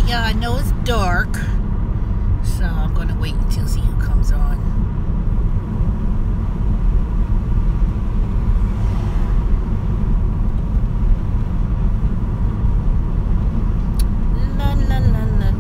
y'all. I know it's dark, so I'm gonna wait until see who comes on. La la la la la la.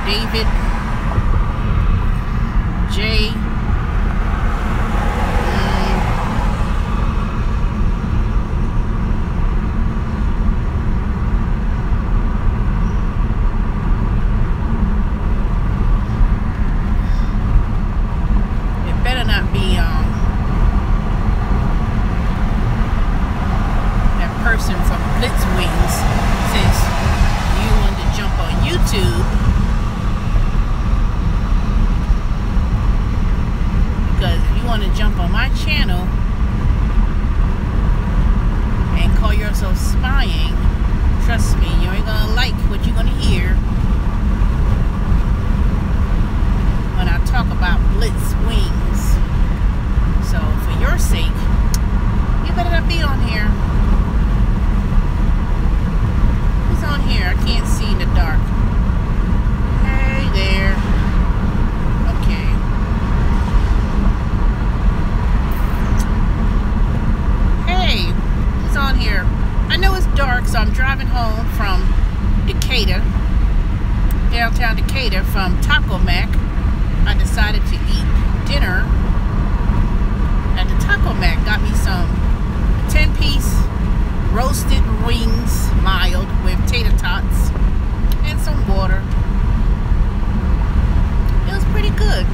David, Jay, it better not be that person from Blitz Wings, since you wanted to jump on YouTube. Want to jump on my channel and call yourself spying, trust me, you ain't gonna like what you're gonna hear when I talk about Blitz Wings. So for your sake, you better not be on here. Who's on here? I can't see in the dark. Hey there. On here. I know it's dark, so I'm driving home from Decatur, downtown Decatur, from Taco Mac. I decided to eat dinner at the Taco Mac. Got me some 10-piece roasted wings, mild, with tater tots and some water. It was pretty good.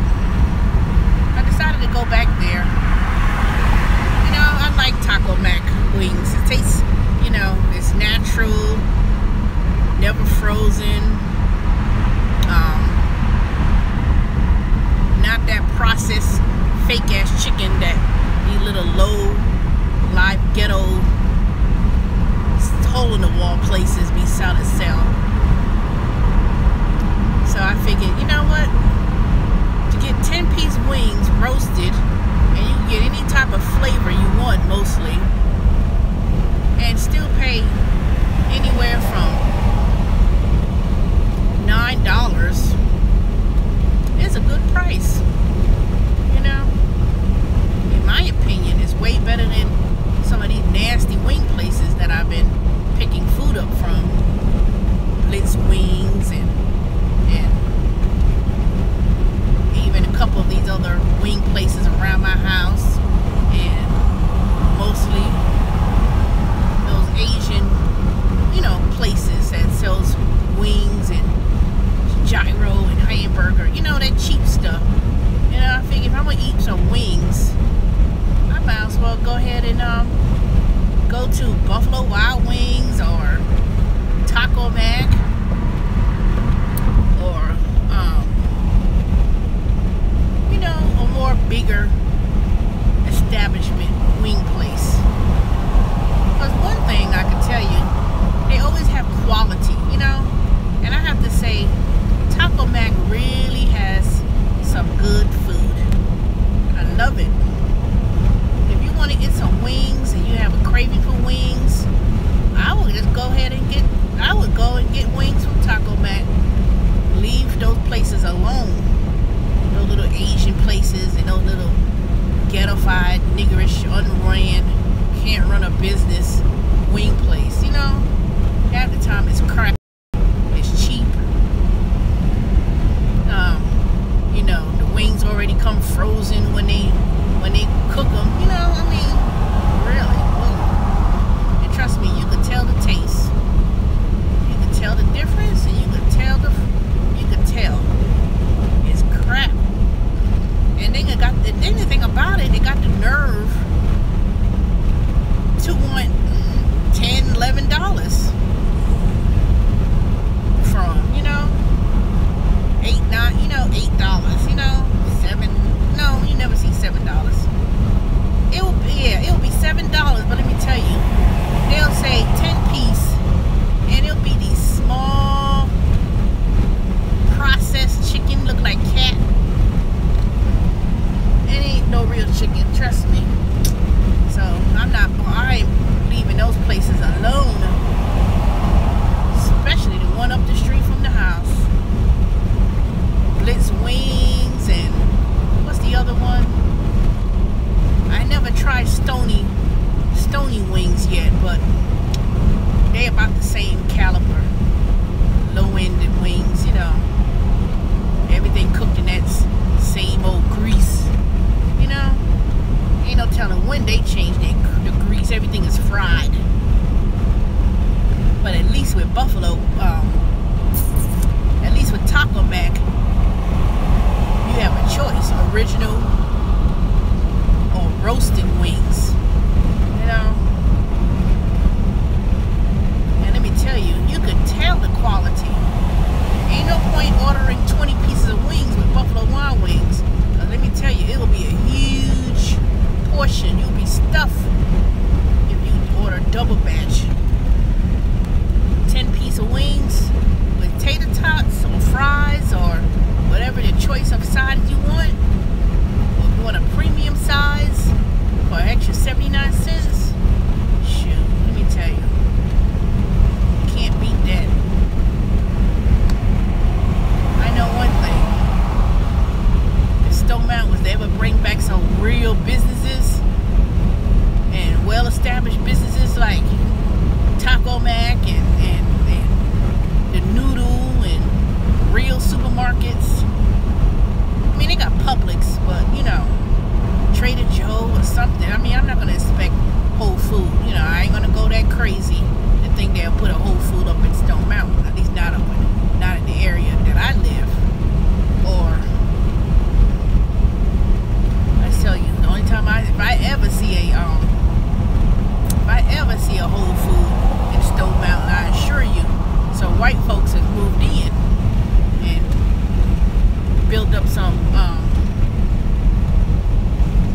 I decided to go back there. You know, I like Taco Mac wings. It tastes, you know, it's natural, never frozen, not that processed fake ass chicken that these little low live ghetto hole in the wall places be selling to sell. So I figured, you know what, to get 10-piece wings roasted, and you can get any type of flavor you want mostly, and still pay anywhere from $9, is a good price. You know, in my opinion, it's way better than some of these nasty wing places that I've been picking food up from. Blitz Wings and even a couple of these other wing places around my house, and mostly Asian, you know, places that sells wings and gyro and hamburger, you know, that cheap stuff. You know, I figure if I'm gonna eat some wings, I might as well go ahead and go to Buffalo Wild Wings or Taco Mac or you know, a more bigger establishment wing place. Because one thing I can tell you, they always have quality, you know, and I have to say, Taco Mac really has some good food. I love it. If you want to get some wings and you have a craving for wings, I would just go ahead and go and get wings from Taco Mac. Leave those places alone. Those little Asian places and those little ghettofied, niggerish, unran, can't run a business wing place. You know, half the time it's crap, it's cheap. You know, the wings already come frozen when they cook them. You know, I mean, really. Ooh. And trust me, you can tell the taste. You can tell the difference, and you can tell it's crap. And then the thing about it, they got the nerve to want $10, $11 from, you know, $8, $8, $7. No, you never see $7. It will be $7, but let me tell you, they'll say 10 piece, and it'll be these small processed chicken, look like cat. It ain't no real chicken, trust me. So I ain't leaving those places alone, especially the one up the street from the house. Blitz Wings, and what's the other one? I never tried Stony Wings yet, but they about the same caliber, low-ended wings, you know. Everything cooked in that same old grease, you know. Ain't no telling when they change the grease. Everything is fried. But at least with Buffalo, at least with Taco Mac, you have a choice: original or roasted wings, you know. And let me tell you, you could tell the quality. Ain't no point ordering 20 pieces of wings with Buffalo Wild Wings. Let me tell you, it'll be a huge portion. You'll be stuffed if you order double batch. 10 piece of wings with tater tots or fries or whatever the choice of sides you want. Or if you want a premium size for an extra 79 cents, shoot, let me tell you, can't beat that. I know one thing. If Stone Mountain was to ever bring back some real businesses and well-established businesses like Taco Mac and the Noodle and real supermarkets. I mean, they got Publix, but you know, Trader Joe or something. I mean, I'm not gonna expect Whole Food. You know, I ain't gonna go that crazy to think they'll put a Whole Food up in Stone Mountain. At least not in the area that I live. Or I tell you, the only time if I ever see a Whole Food in Stone Mountain, I assure you, some white folks have moved in and built up some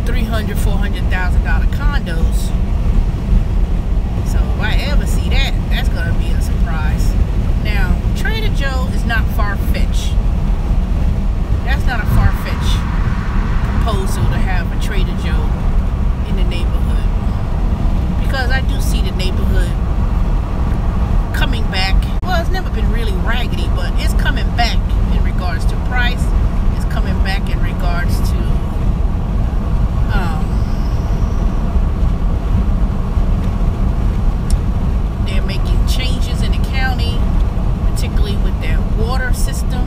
$300,000, $400,000 condos. So if I ever see that, that's gonna be a surprise. Now, Trader Joe is not far-fetched. That's not a far-fetched proposal to have a Trader Joe in the neighborhood, because I do see the neighborhood coming back. Well, it's never been really raggedy, but it's coming back in regards to price. It's coming back in regards to they're making changes in the county, particularly with their water system.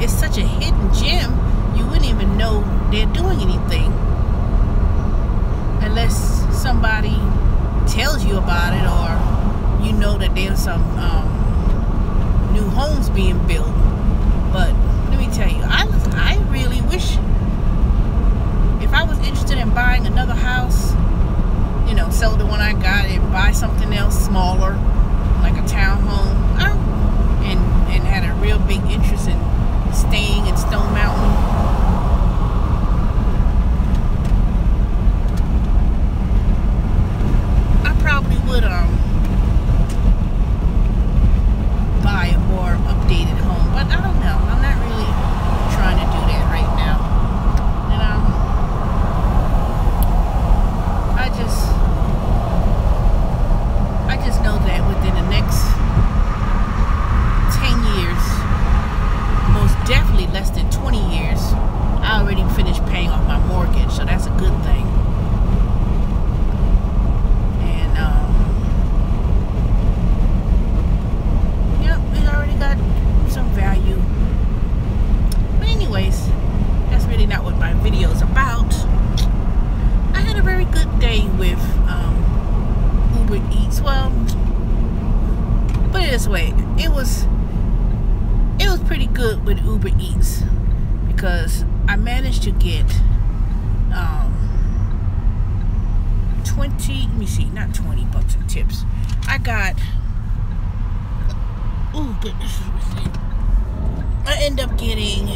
it's such a hidden gem, you wouldn't even know they're doing anything unless somebody tells you about it, or you know that there's some new homes being built. But let me tell you, I really wish, if I was interested in buying another house, you know, sell the one I got and buy something else smaller, like a townhome, and had a real big interest in staying in Stone Mountain, I probably would buy a more updated home. But I don't know, I'm not really trying to do that right now, you know. I just know that within the next 10 years, most definitely less than 20 years, I already finished paying off my mortgage, so that's a good thing. And yep, we already got some value. But anyways, that's really not what my video is about. I had a very good day with Uber Eats. Well, put it this way, it was pretty good with Uber Eats, because I managed to get 20, let me see, not 20 bucks in tips. I got, oh goodness, I end up getting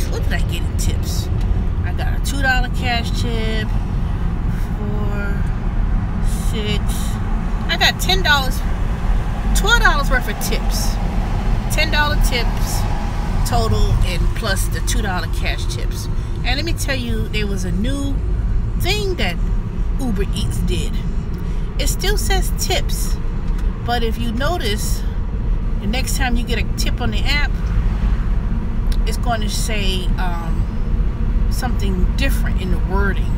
what did I get in tips? I got a $2 cash tip, 4, 6, I got $10, $12 worth of tips. $10 tips total, and plus the $2 cash tips. And let me tell you, there was a new thing that Uber Eats did. It still says tips, but if you notice, the next time you get a tip on the app, it's going to say something different in the wording.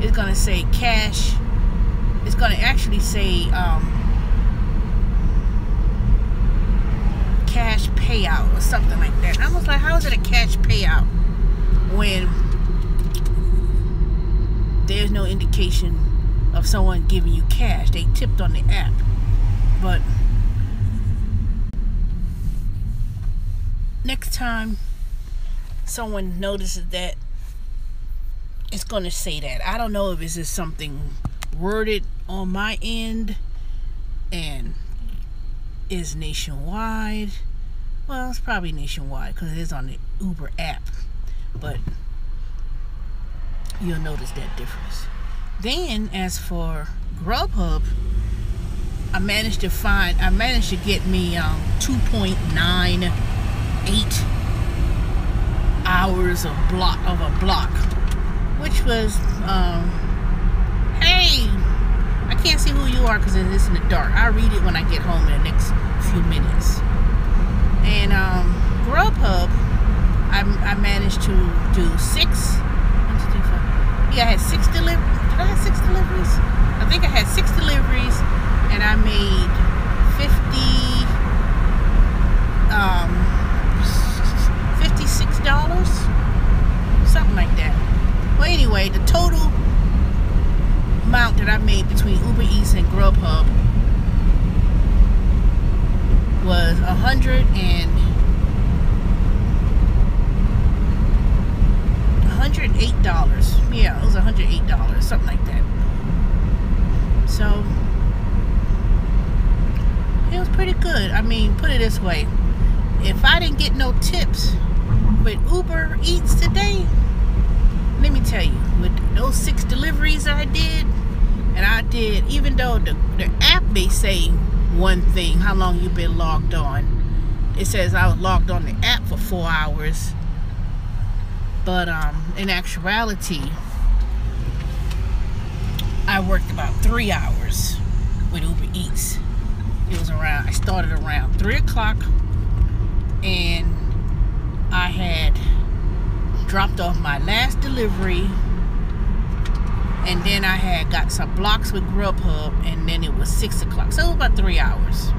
It's going to say cash. It's going to actually say cash payout or something like that. I was like, how is it a cash payout when there's no indication of someone giving you cash? They tipped on the app. But next time someone notices that, it's going to say that. I don't know if it's just something worded on my end and is nationwide. Well, it's probably nationwide because it is on the Uber app, but you'll notice that difference. Then as for Grubhub, I managed to get me 2.98 hours of a block, which was hey, I can't see who you are because it is in the dark. I'll read it when I get home in the next few minutes. And Grubhub, I managed to do 6. 1, 2, 3, 4. Yeah, I had 6 deliveries. Did I have 6 deliveries? I think I had 6 deliveries, and I made $56, something like that. Well, anyway, the total amount that I made between Uber Eats and Grubhub was $108. Yeah, it was $108, something like that. So it was pretty good. I mean, put it this way, if I didn't get no tips with Uber Eats today, let me tell you, with those 6 deliveries I did, and I did, even though the app may say one thing, how long you've been logged on, it says I was logged on the app for 4 hours, but in actuality, I worked about 3 hours with Uber Eats. It was I started around 3 o'clock, and I had dropped off my last delivery and then I had got some blocks with Grubhub, and then it was 6 o'clock, so it was about 3 hours.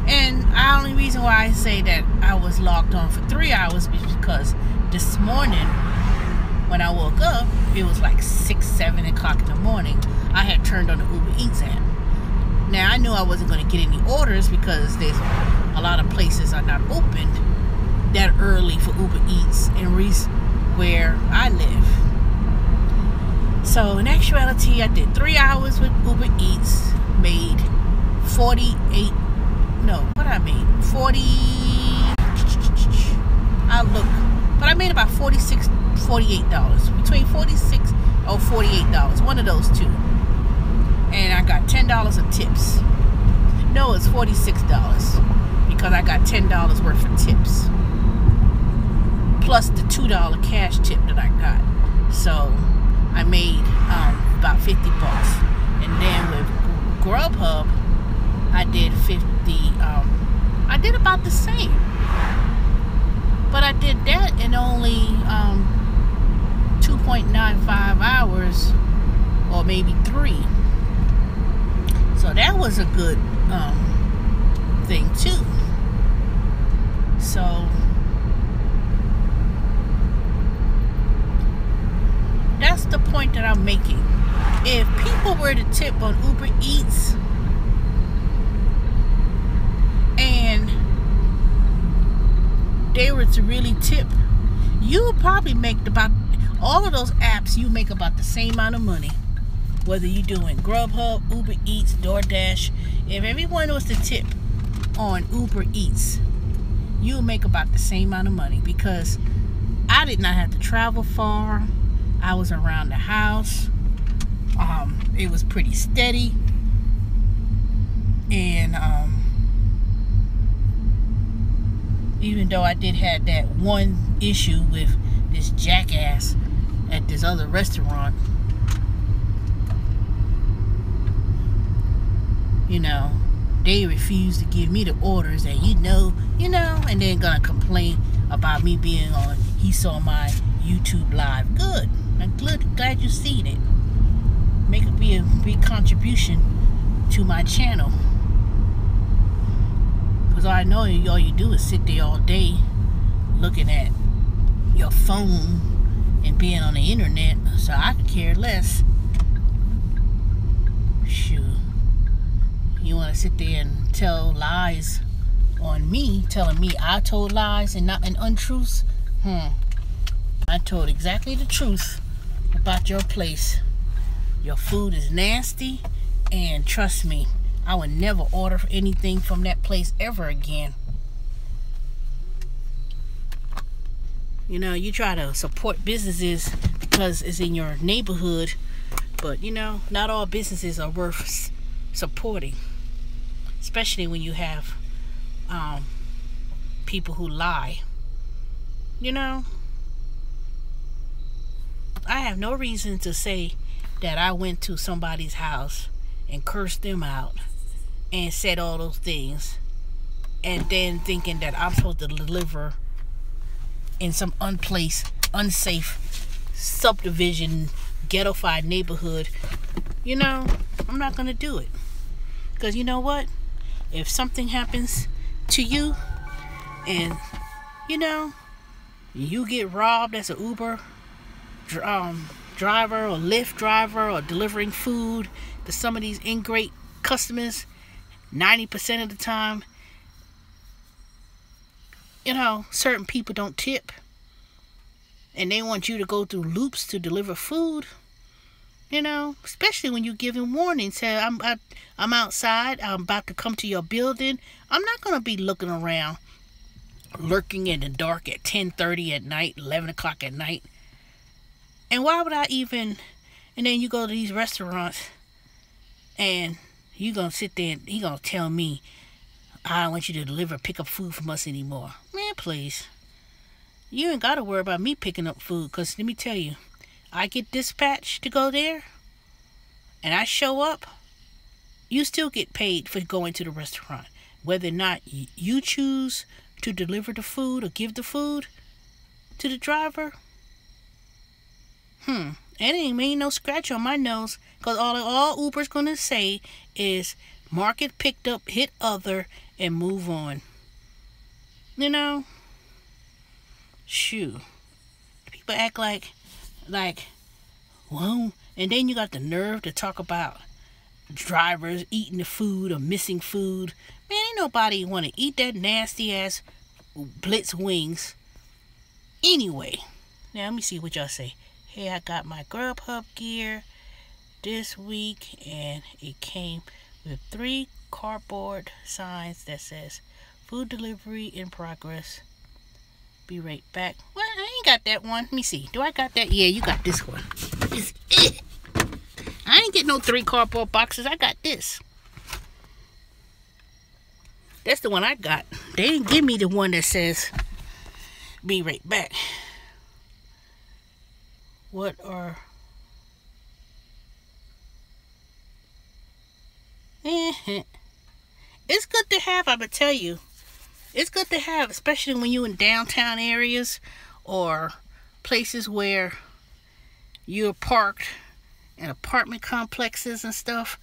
And the only reason why I say that I was logged on for 3 hours was because this morning when I woke up, it was like 6, 7 o'clock in the morning. I had turned on the Uber Eats app. Now I knew I wasn't going to get any orders because there's a lot of places are not opened that early for Uber Eats in where I live. So in actuality, I did 3 hours with Uber Eats, made 48. No, what I made 40. I look, but I made about $48. Between $46 or $48, one of those two. And I got $10 of tips. No, it's $46 because I got $10 worth of tips, plus the $2 cash tip that I got. So I made about 50 bucks. And then with Grubhub, I did 50. I did about the same, but I did that in only 2.95 hours, or maybe 3. So that was a good thing too. So that's the point that I'm making. If people were to tip on Uber Eats and they were to really tip, you would probably make about, all of those apps, you make about the same amount of money. Whether you're doing Grubhub, Uber Eats, DoorDash, if everyone was to tip on Uber Eats, you would make about the same amount of money, because I did not have to travel far. I was around the house. It was pretty steady. And even though I did have that one issue with this jackass at this other restaurant, you know, they refused to give me the orders, and you know, and then gonna complain about me being on, he saw my YouTube live. Good. I'm glad you seen it. Make it be a big contribution to my channel. Because I know all you do is sit there all day looking at your phone and being on the internet, so I could care less. Shoot. You want to sit there and tell lies on me, telling me I told lies and untruths? I told exactly the truth about your place. Your food is nasty, and trust me, I would never order anything from that place ever again. You know, you try to support businesses because it's in your neighborhood, but you know, not all businesses are worth supporting, especially when you have people who lie. You know, I have no reason to say that I went to somebody's house and cursed them out and said all those things, and then thinking that I'm supposed to deliver in some unsafe subdivision, ghettofied neighborhood. You know, I'm not gonna do it, because you know what? If something happens to you and you know you get robbed as an Uber driver or Lyft driver or delivering food to some of these ingrate customers, 90% of the time, you know, certain people don't tip, and they want you to go through loops to deliver food. You know, especially when you're giving warnings. Say, I'm outside, I'm about to come to your building. I'm not going to be looking around, lurking in the dark at 10:30 at night, 11 o'clock at night. And why would I even, and then you go to these restaurants and you going to sit there and he going to tell me, I don't want you to pick up food from us anymore. Man, please. You ain't got to worry about me picking up food, because let me tell you, I get dispatched to go there and I show up, you still get paid for going to the restaurant. Whether or not you choose to deliver the food or give the food to the driver, And it ain't made no scratch on my nose. Because all Uber's going to say is mark it picked up, hit other, and move on. You know? Shoo. People act like, whoa. And then you got the nerve to talk about drivers eating the food or missing food. Man, ain't nobody want to eat that nasty ass Blitz wings. Anyway, now let me see what y'all say. Hey, I got my Grubhub gear this week, and it came with 3 cardboard signs that says food delivery in progress. Be right back. Well, I ain't got that one. Let me see. Do I got that? Yeah, you got this one. It's it. I ain't get no 3 cardboard boxes. I got this. That's the one I got. They didn't give me the one that says be right back. What are... It's good to have, I would tell you. It's good to have, especially when you're in downtown areas or places where you're parked in apartment complexes and stuff.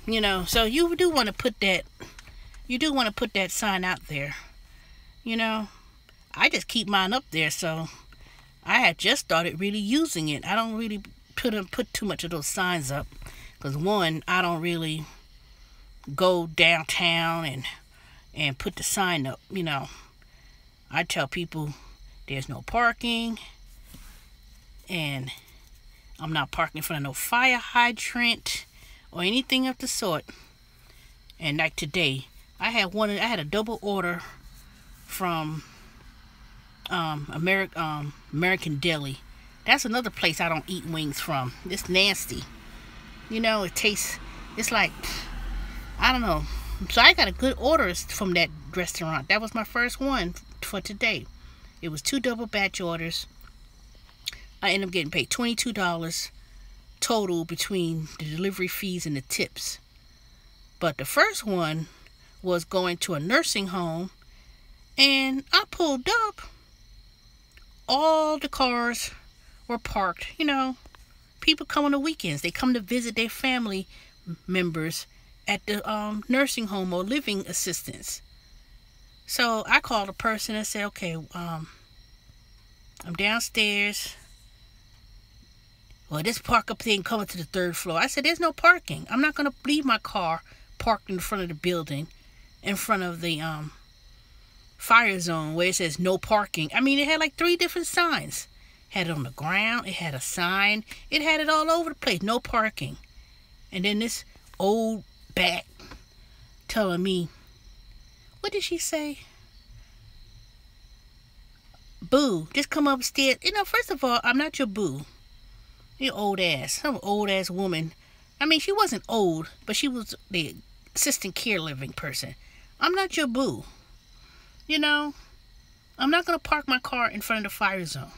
You know, so you do want to put that, sign out there. You know, I just keep mine up there, so I had just started really using it. I don't really put too much of those signs up because, one, I don't really go downtown and put the sign up. You know, I tell people there's no parking, and I'm not parking in front of no fire hydrant or anything of the sort. And like today, I had a double order from American Deli. That's another place I don't eat wings from. It's nasty. You know, it tastes, it's like, I don't know. So I got a good orders from that restaurant. That was my first one for today. It was 2 double batch orders. I ended up getting paid $22 total between the delivery fees and the tips. But the first one was going to a nursing home, and I pulled up. All the cars were parked. You know, people come on the weekends. They come to visit their family members at the nursing home or living assistance. So I called a person and said, okay, I'm downstairs. Well, this park up there and coming to the 3rd floor. I said, there's no parking. I'm not going to leave my car parked in front of the building, in front of the fire zone where it says no parking. I mean, it had like 3 different signs. It had it on the ground. It had a sign. It had it all over the place. No parking. And then this old bat telling me, what did she say? Boo, just come upstairs. You know, first of all, I'm not your boo. You old ass. Some old ass woman. I mean, she wasn't old, but she was the assistant care living person. I'm not your boo. You know, I'm not going to park my car in front of the fire zone.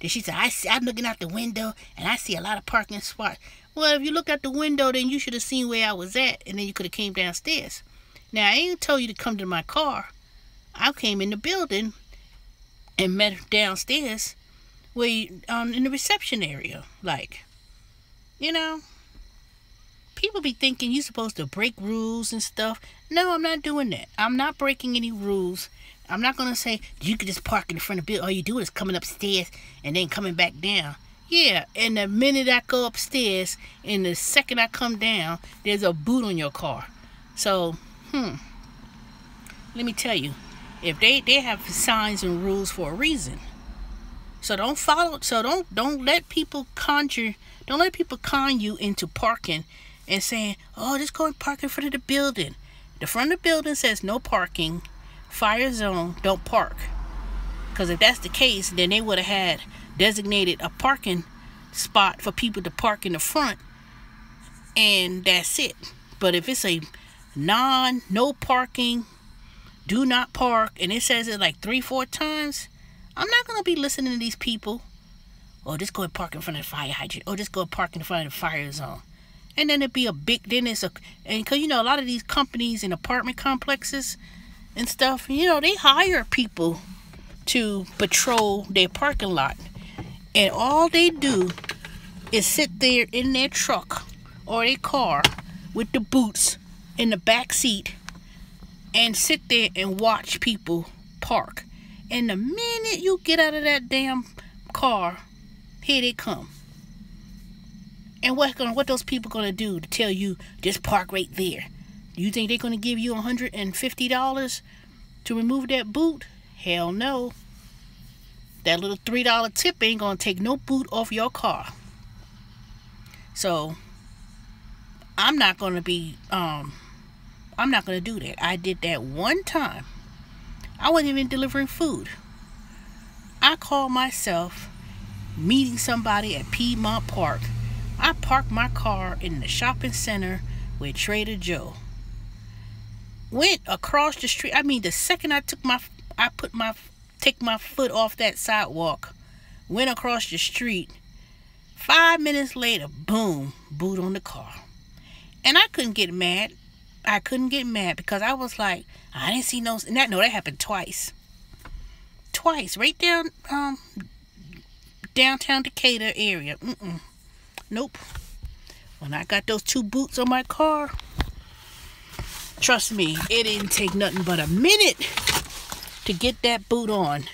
Then she said, I'm looking out the window and I see a lot of parking spots. Well, if you look out the window, then you should have seen where I was at, and then you could have came downstairs. Now, I ain't told you to come to my car. I came in the building and met her downstairs where in the reception area. Like, you know, people be thinking you're supposed to break rules and stuff. No, I'm not doing that. I'm not breaking any rules. I'm not going to say you could just park in the front of the building. All you do is coming upstairs and then coming back down. Yeah, and the minute I go upstairs and the second I come down, there's a boot on your car. So, let me tell you, if they have signs and rules for a reason. So don't follow, so don't let people con you into parking and saying, oh, just go and park in front of the building. The front of the building says no parking, fire zone, don't park. Because if that's the case, then they would have had designated a parking spot for people to park in the front, and that's it. But if it's a no parking, do not park, and it says it like 3-4 times, I'm not going to be listening to these people. Or just go and park in front of the fire hydrant, or just go and park in front of the fire zone. And then it'd be a big, then it's a, and because, you know, a lot of these companies and apartment complexes and stuff, you know, they hire people to patrol their parking lot. And all they do is sit there in their truck or their car with the boots in the back seat and sit there and watch people park. And the minute you get out of that damn car, here they come. And what those people gonna do to tell you just park right there? You think they're gonna give you $150 to remove that boot? Hell no. That little $3 tip ain't gonna take no boot off your car. So I'm not gonna do that. I did that one time. I wasn't even delivering food. I called myself meeting somebody at Piedmont Park. I parked my car in the shopping center with Trader Joe. Went across the street. I mean, the second I take my foot off that sidewalk, went across the street. 5 minutes later, boom, boot on the car. And I couldn't get mad. I couldn't get mad because I was like, I didn't see no. That happened twice. Twice, right down downtown Decatur area. Nope. When I got those 2 boots on my car, trust me, it didn't take nothing but a minute to get that boot on.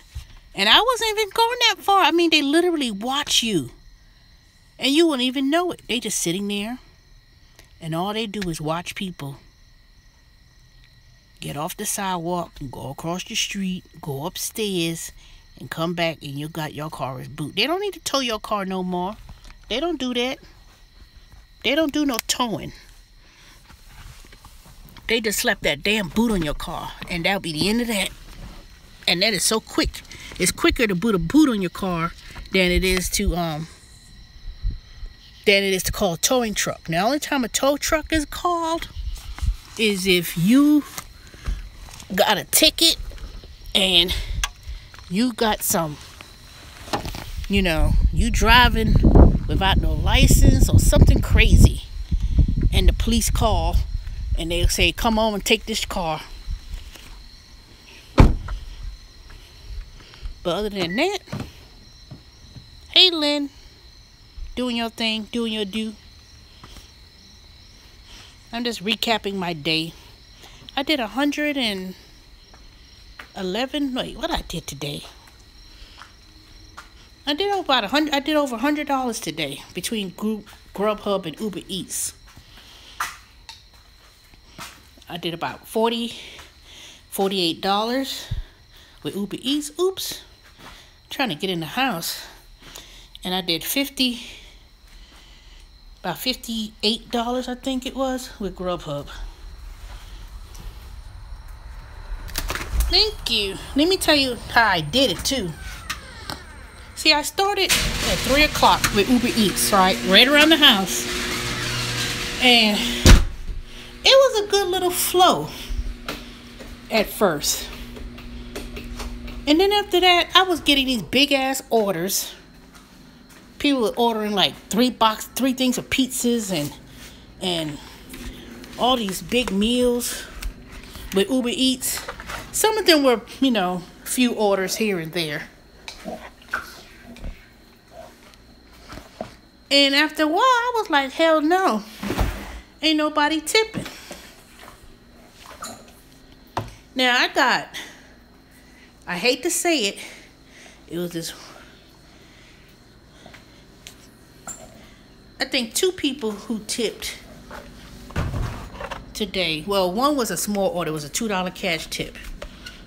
And I wasn't even going that far. I mean, they literally watch you. And you wouldn't even know it. They just sitting there. And all they do is watch people get off the sidewalk and go across the street, go upstairs, and come back, and you got your car as boot. They don't need to tow your car no more. They don't do that. They don't do no towing. They just slap that damn boot on your car, and that'll be the end of that. And that is so quick. It's quicker to put a boot on your car than it is to call a towing truck. Now, the only time a tow truck is called is if you got a ticket and you got some, you driving without no license or something crazy, and the police call and they'll say, come on and take this car. But other than that, hey Lynn, doing your thing, doing your do. I'm just recapping my day. I did 111. Wait, what I did today? I did over $100 today between Grubhub and Uber Eats. I did about $48 with Uber Eats. Oops, I'm trying to get in the house, and I did about $58, I think it was, with Grubhub. Thank you. Let me tell you how I did it too. See, I started at 3 o'clock with Uber Eats, right around the house, and it was a good little flow at first. And then after that, I was getting these big ass orders. People were ordering like 3 things of pizzas and all these big meals with Uber Eats. Some of them were, few orders here and there. And after a while, I was like, hell no. Ain't nobody tipping. Now, I hate to say it, it was this, I think 2 people who tipped today. Well, one was a small order. It was a $2 cash tip.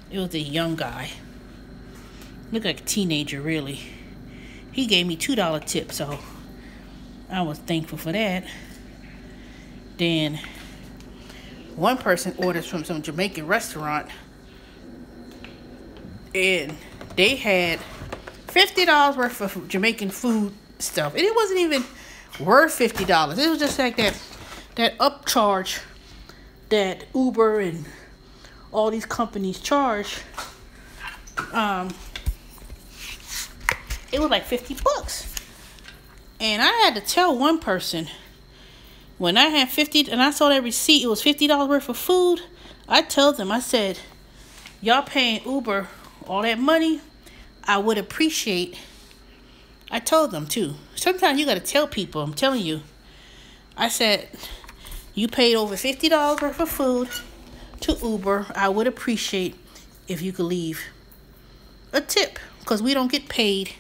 It was a young guy. Looked like a teenager, really. He gave me $2 tip, so I was thankful for that. Then one person orders from some Jamaican restaurant, and they had $50 worth of Jamaican food stuff, and it wasn't even worth $50. It was just like that upcharge that Uber and all these companies charge. It was like $50. And I had to tell one person, when I had $50 and I saw that receipt, it was $50 worth of food. I told them, I said, y'all paying Uber all that money, I would appreciate. I told them too. sometimes you got to tell people. I'm telling you. I said, you paid over $50 worth of food to Uber. I would appreciate if you could leave a tip, because we don't get paid.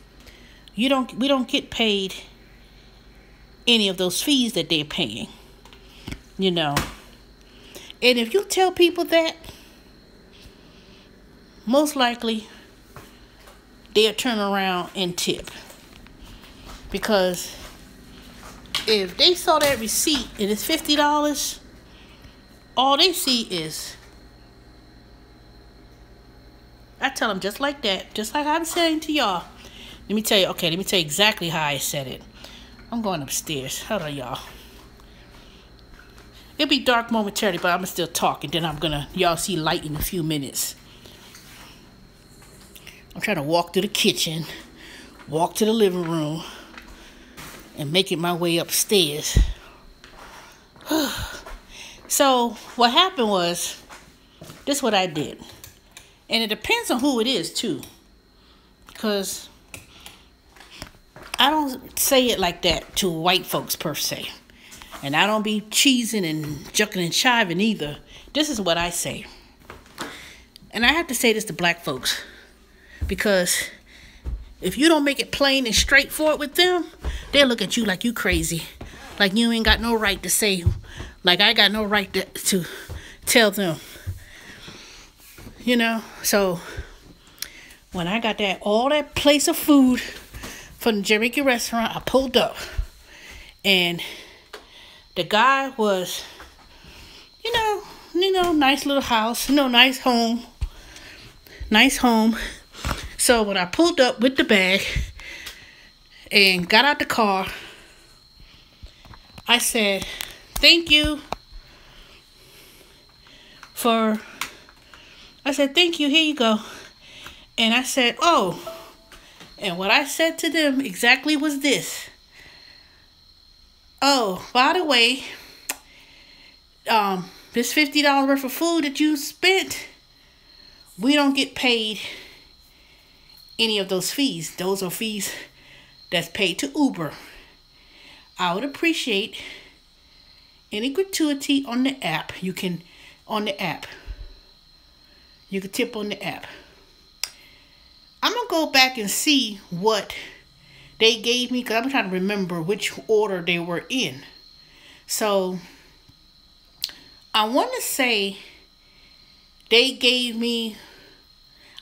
We don't get paid any of those fees that they're paying. You know. And if you tell people that, most likely they'll turn around and tip. Because if they saw that receipt and it's $50, all they see is, I tell them just like that, just like I'm saying to y'all. Let me tell you exactly how I said it. I'm going upstairs. Hold on, y'all. It'll be dark momentarily, but I'm still talking. Then y'all see light in a few minutes. I'm trying to walk through the kitchen, walk to the living room, and making my way upstairs. So what happened was, this is what I did. And it depends on who it is too. Because I don't say it like that to white folks per se. And I don't be cheesing and jucking and chiving either. This is what I say. And I have to say this to black folks. Because if you don't make it plain and straightforward with them, they'll look at you like you crazy. Like you ain't got no right to say. Like I got no right to tell them. You know? So when I got all that place of food from the Jamaican restaurant, I pulled up. And the guy was, you know, nice little house, nice home. Nice home. So when I pulled up with the bag and got out the car, I said, thank you, here you go. And I said, oh, and what I said to them exactly was this. Oh, by the way, this $50 worth of food that you spent, we don't get paid any of those fees. Those are fees that's paid to Uber. I would appreciate any gratuity on the app. You can tip on the app. I'm going to go back and see what they gave me, because I'm trying to remember which order they were in. So I want to say they gave me,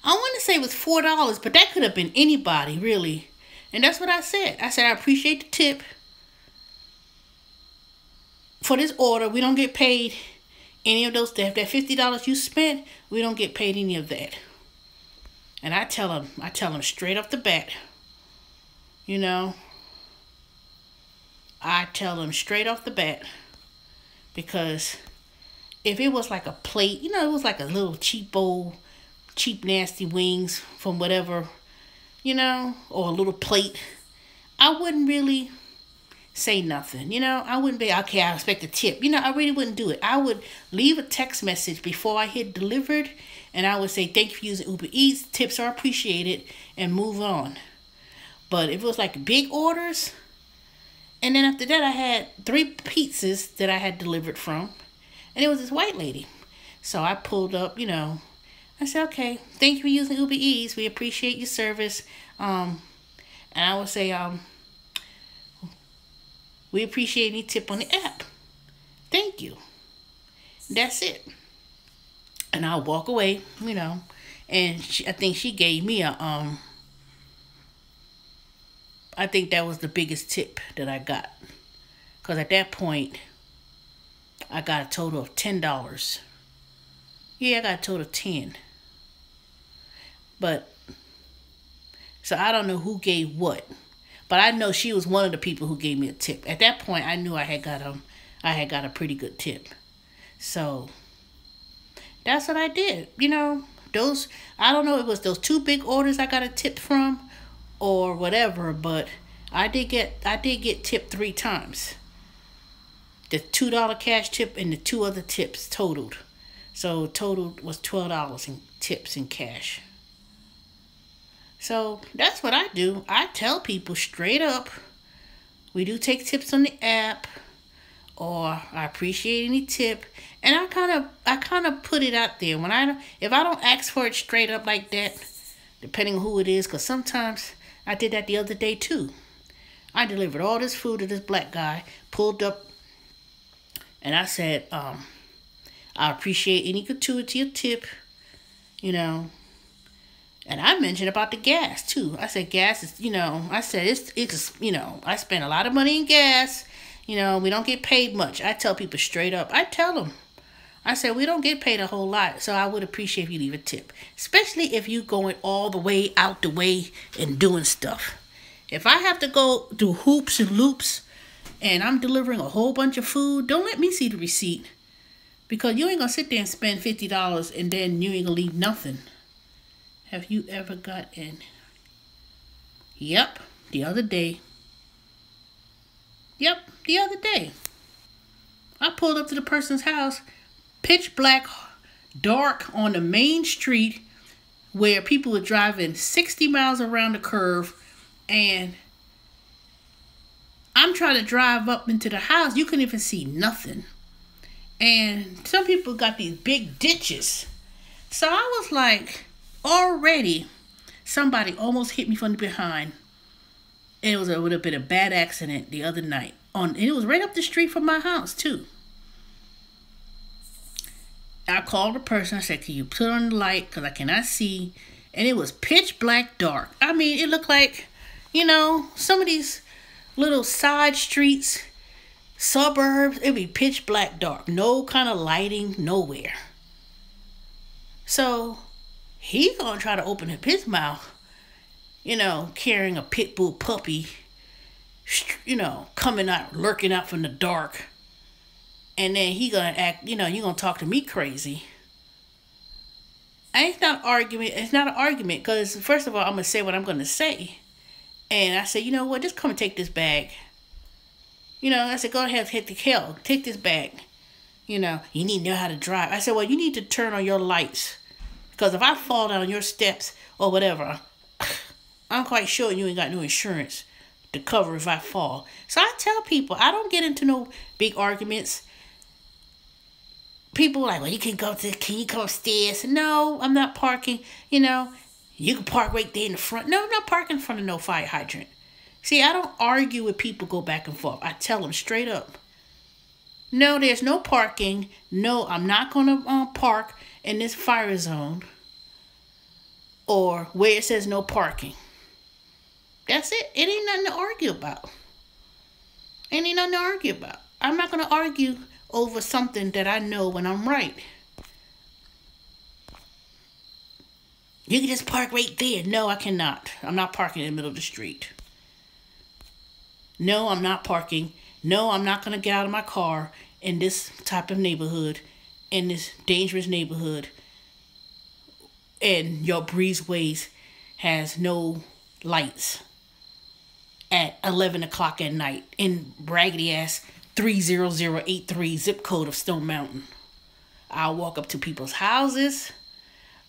I want to say it was $4, but that could have been anybody, really. And that's what I said. I said, I appreciate the tip for this order. We don't get paid any of those. That $50 you spent, we don't get paid any of that. And I tell them straight off the bat, you know, I tell them straight off the bat, because if it was like a plate, you know, it was like a little cheap nasty wings from whatever, you know, or a little plate, I wouldn't really say nothing, you know. I wouldn't be, okay, I expect a tip. You know, I really wouldn't do it. I would leave a text message before I hit delivered, and I would say, thank you for using Uber Eats, tips are appreciated, and move on. But if it was like big orders, and then after that I had 3 pizzas that I had delivered from, and it was this white lady. So I pulled up, you know, I said, okay, thank you for using Uber Eats, we appreciate your service. And I would say, we appreciate any tip on the app. Thank you. That's it. And I'll walk away, you know. And I think she gave me a, I think that was the biggest tip that I got. Because at that point, I got a total of $10. Yeah, I got a total of 10. But, so I don't know who gave what. But I know she was one of the people who gave me a tip. At that point, I knew I had got a pretty good tip. So that's what I did. You know, those, I don't know if it was those 2 big orders I got a tip from or whatever, but I did get tipped 3 times. The $2 cash tip and the 2 other tips totaled. So totaled was $12 in tips in cash. So that's what I do. I tell people straight up We do take tips on the app, or I appreciate any tip. And I kind of put it out there when if I don't ask for it straight up like that, depending on who it is, because sometimes I did that the other day too. I delivered all this food to this black guy, pulled up, and I said, I appreciate any gratuity or tip, you know. And I mentioned about the gas too. I said gas is, I said it's I spend a lot of money in gas. We don't get paid much. I tell people straight up. I tell them. I said we don't get paid a whole lot, so I would appreciate if you leave a tip, especially if you going all the way out the way and doing stuff. If I have to go through hoops and loops and I'm delivering a whole bunch of food, don't let me see the receipt, because you ain't gonna sit there and spend $50 and then you ain't gonna leave nothing. Have you ever gotten? Yep, the other day. I pulled up to the person's house, pitch black, dark on the main street where people were driving 60 miles around the curve, and I'm trying to drive up into the house. You couldn't even see nothing. And some people got these big ditches. So I was like, already somebody almost hit me from the behind. And it would have been a bad accident the other night. And it was right up the street from my house too. I called the person. I said, can you put on the light, because I cannot see. And it was pitch black dark. I mean, it looked like, some of these little side streets, suburbs, it'd be pitch black dark. No kind of lighting nowhere. So he's going to try to open up his mouth, carrying a pit bull puppy, coming out, lurking out from the dark. And then he going to act, you're going to talk to me crazy. It's not an argument. It's not an argument, because first of all, I'm going to say what I'm going to say. And I said, you know what, just come and take this bag. I said, go ahead, take this bag. You need to know how to drive. I said, well, you need to turn on your lights, because if I fall down your steps or whatever, I'm quite sure you ain't got no insurance to cover if I fall. So I tell people, I don't get into no big arguments. People are like, well, can you come upstairs? No, I'm not parking. You can park right there in the front. No, I'm not parking in front of no fire hydrant. See, I don't argue with people go back and forth. I tell them straight up. No, there's no parking. No, I'm not going to park in this fire zone or where it says no parking. That's it. It ain't nothing to argue about. I'm not going to argue over something that I know when I'm right. You can just park right there. No, I cannot. I'm not parking in the middle of the street. No, I'm not parking. No, I'm not going to get out of my car in this type of neighborhood, in this dangerous neighborhood, and your breezeways has no lights at 11 o'clock at night in raggedy ass 30083 zip code of Stone Mountain. I'll walk up to people's houses.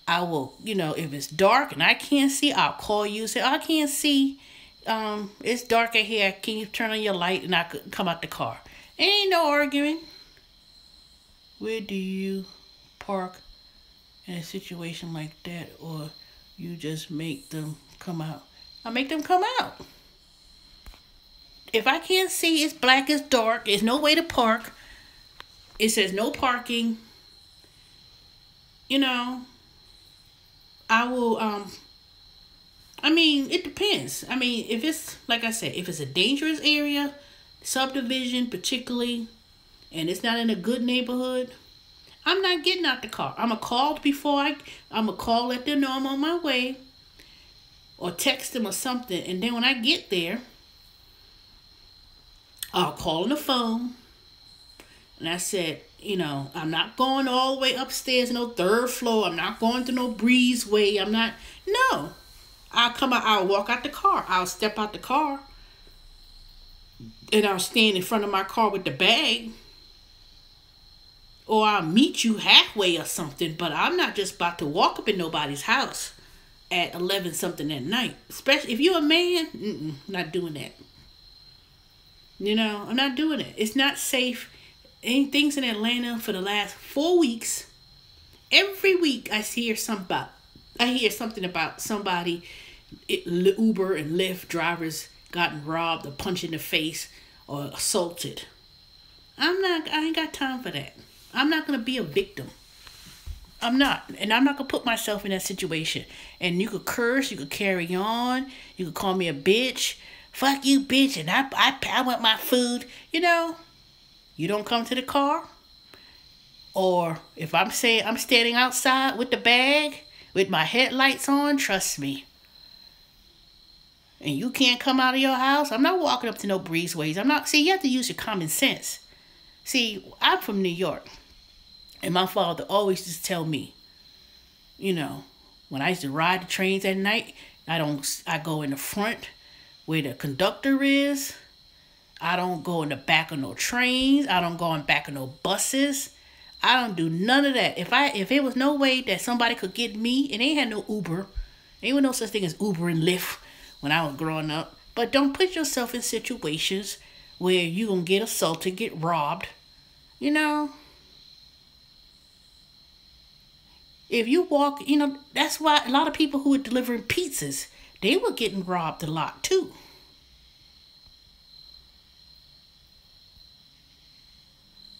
I will, if it's dark and I can't see, I'll call you and say, I can't see. It's dark in here. Can you turn on your light? And I could come out the car. Ain't no arguing. Where do you park in a situation like that? Or you just make them come out? I make them come out. If I can't see, it's black, it's dark, there's no way to park. It says no parking. I will, it depends. If it's, like I said, if it's a dangerous area, subdivision particularly, and it's not in a good neighborhood, I'm not getting out the car. I'm going to call let them know I'm on my way, or text them or something. And then when I get there, I'll call on the phone. And I said, I'm not going all the way upstairs, no third floor. I'm not going to no breezeway. No. I'll come out, I'll walk out the car. I'll step out the car. And I'll stand in front of my car with the bag. Or I'll meet you halfway or something. But I'm not just about to walk up in nobody's house at 11 something at night. Especially if you're a man, not doing that. You know, I'm not doing it. It's not safe. Ain't things in Atlanta for the last 4 weeks. Every week I hear something about somebody, Uber and Lyft drivers gotten robbed or punched in the face or assaulted. I ain't got time for that. I'm not gonna be a victim. I'm not. And I'm not gonna put myself in that situation. And you could curse, you could carry on, you could call me a bitch. Fuck you, bitch, and I want my food. You know, you don't come to the car. Or if I'm standing outside with the bag, with my headlights on, trust me. And you can't come out of your house, I'm not walking up to no breezeways. See, you have to use your common sense. See, I'm from New York. And my father always used to tell me, you know, when I used to ride the trains at night, I go in the front where the conductor is. I don't go in the back of no trains. I don't go in back of no buses. I don't do none of that. If there was no way that somebody could get me, and they ain't had no Uber. There ain't no such thing as Uber and Lyft when I was growing up. But don't put yourself in situations where you gonna get assaulted, get robbed. You know? If you walk, you know, that's why a lot of people who were delivering pizzas, they were getting robbed a lot too.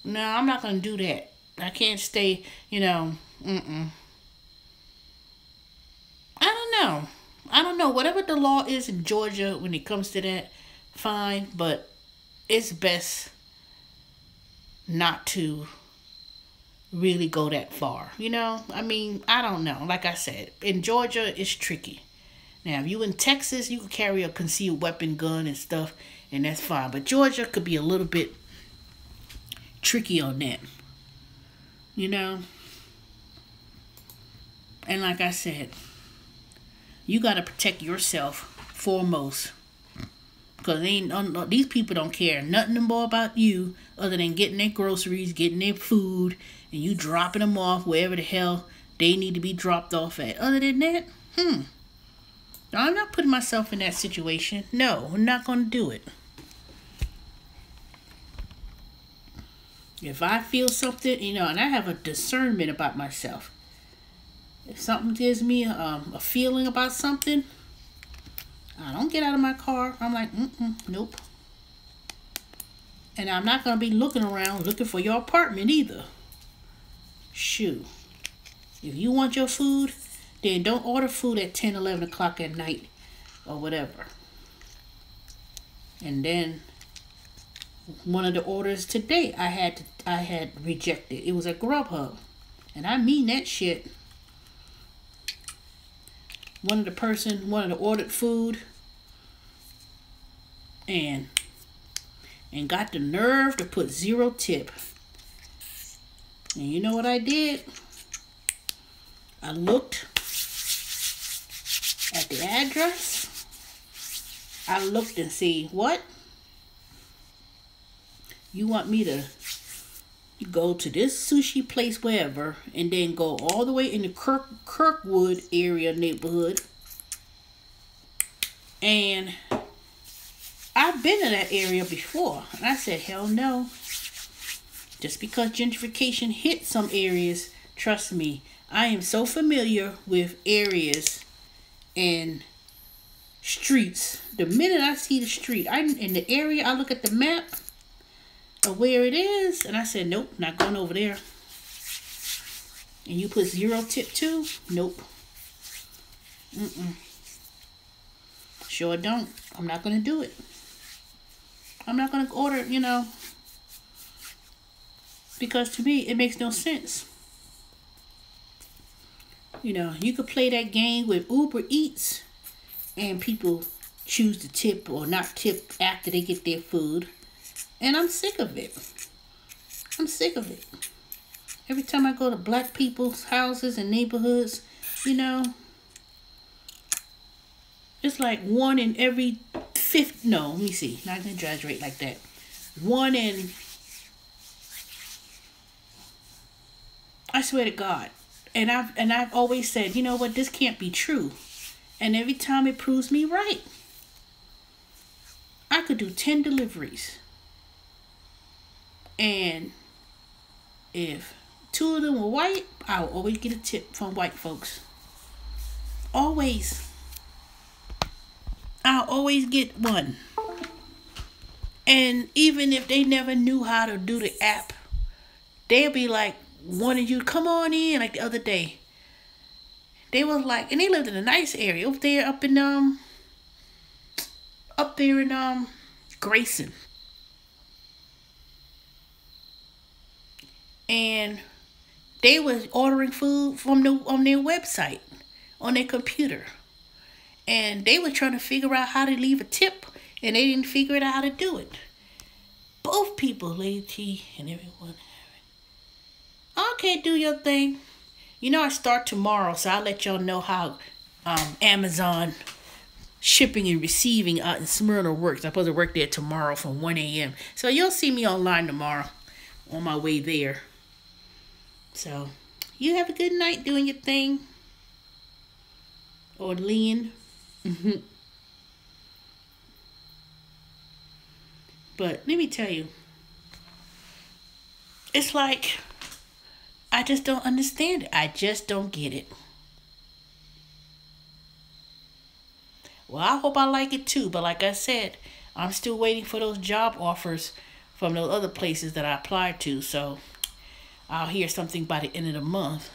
No, I'm not going to do that. I can't stay, you know, I don't know. I don't know. Whatever the law is in Georgia when it comes to that, fine. But it's best not to really go that far. You know? I mean, I don't know. Like I said, in Georgia, it's tricky. Now, if you in Texas, you can carry a concealed weapon gun and stuff, and that's fine. But Georgia could be a little bit tricky on that. You know? And like I said, you got to protect yourself foremost. Because these people don't care nothing more about you other than getting their groceries, getting their food, and you dropping them off wherever the hell they need to be dropped off at. Other than that, I'm not putting myself in that situation. No, I'm not going to do it. If I feel something, you know, and I have a discernment about myself. If something gives me a feeling about something, I don't get out of my car. I'm like, nope. And I'm not going to be looking around looking for your apartment either. Shoot. If you want your food, then don't order food at 10, 11 o'clock at night or whatever. And then one of the orders today I had rejected. It was at Grubhub. And I mean that shit. One of the ordered food and got the nerve to put 0 tip. And you know what I did? I looked at the address. I looked and see, what? You want me to go to this sushi place wherever and then go all the way in the Kirkwood area neighborhood? And I've been in that area before. And I said, hell no. Just because gentrification hit some areas, trust me, I am so familiar with areas and streets. The minute I see the street, I'm in the area, I look at the map of where it is, and I said, nope, not going over there. And you put 0 tip too? Nope. Sure don't. I'm not going to do it. I'm not going to order, you know, because to me, it makes no sense. You know, you could play that game with Uber Eats and people choose to tip or not tip after they get their food. And I'm sick of it. I'm sick of it. Every time I go to black people's houses and neighborhoods, you know, it's like 1 in every 50. No, let me see. Not gonna exaggerate like that. 1 in. I swear to God. And I've always said, you know what, this can't be true. And every time it proves me right. I could do 10 deliveries And if two of them were white, I would always get a tip from white folks. Always. I'll always get one. And even if they never knew how to do the app, they'll be like wanting you to come on in. Like the other day, they was like, and they lived in a nice area up there, up there in Grayson. And they was ordering food from on their website, on their computer. And they were trying to figure out how to leave a tip, and they didn't figure out how to do it. Both people, Lady T and everyone. Okay, do your thing. You know I start tomorrow, so I'll let y'all know how Amazon shipping and receiving out in Smyrna works. I'm supposed to work there tomorrow from 1 a.m. So you'll see me online tomorrow on my way there. So you have a good night doing your thing. Or Lynn. But let me tell you, it's like I just don't understand it. I just don't get it. Well, I hope I like it too. But like I said, I'm still waiting for those job offers from those other places that I applied to. So I'll hear something by the end of the month.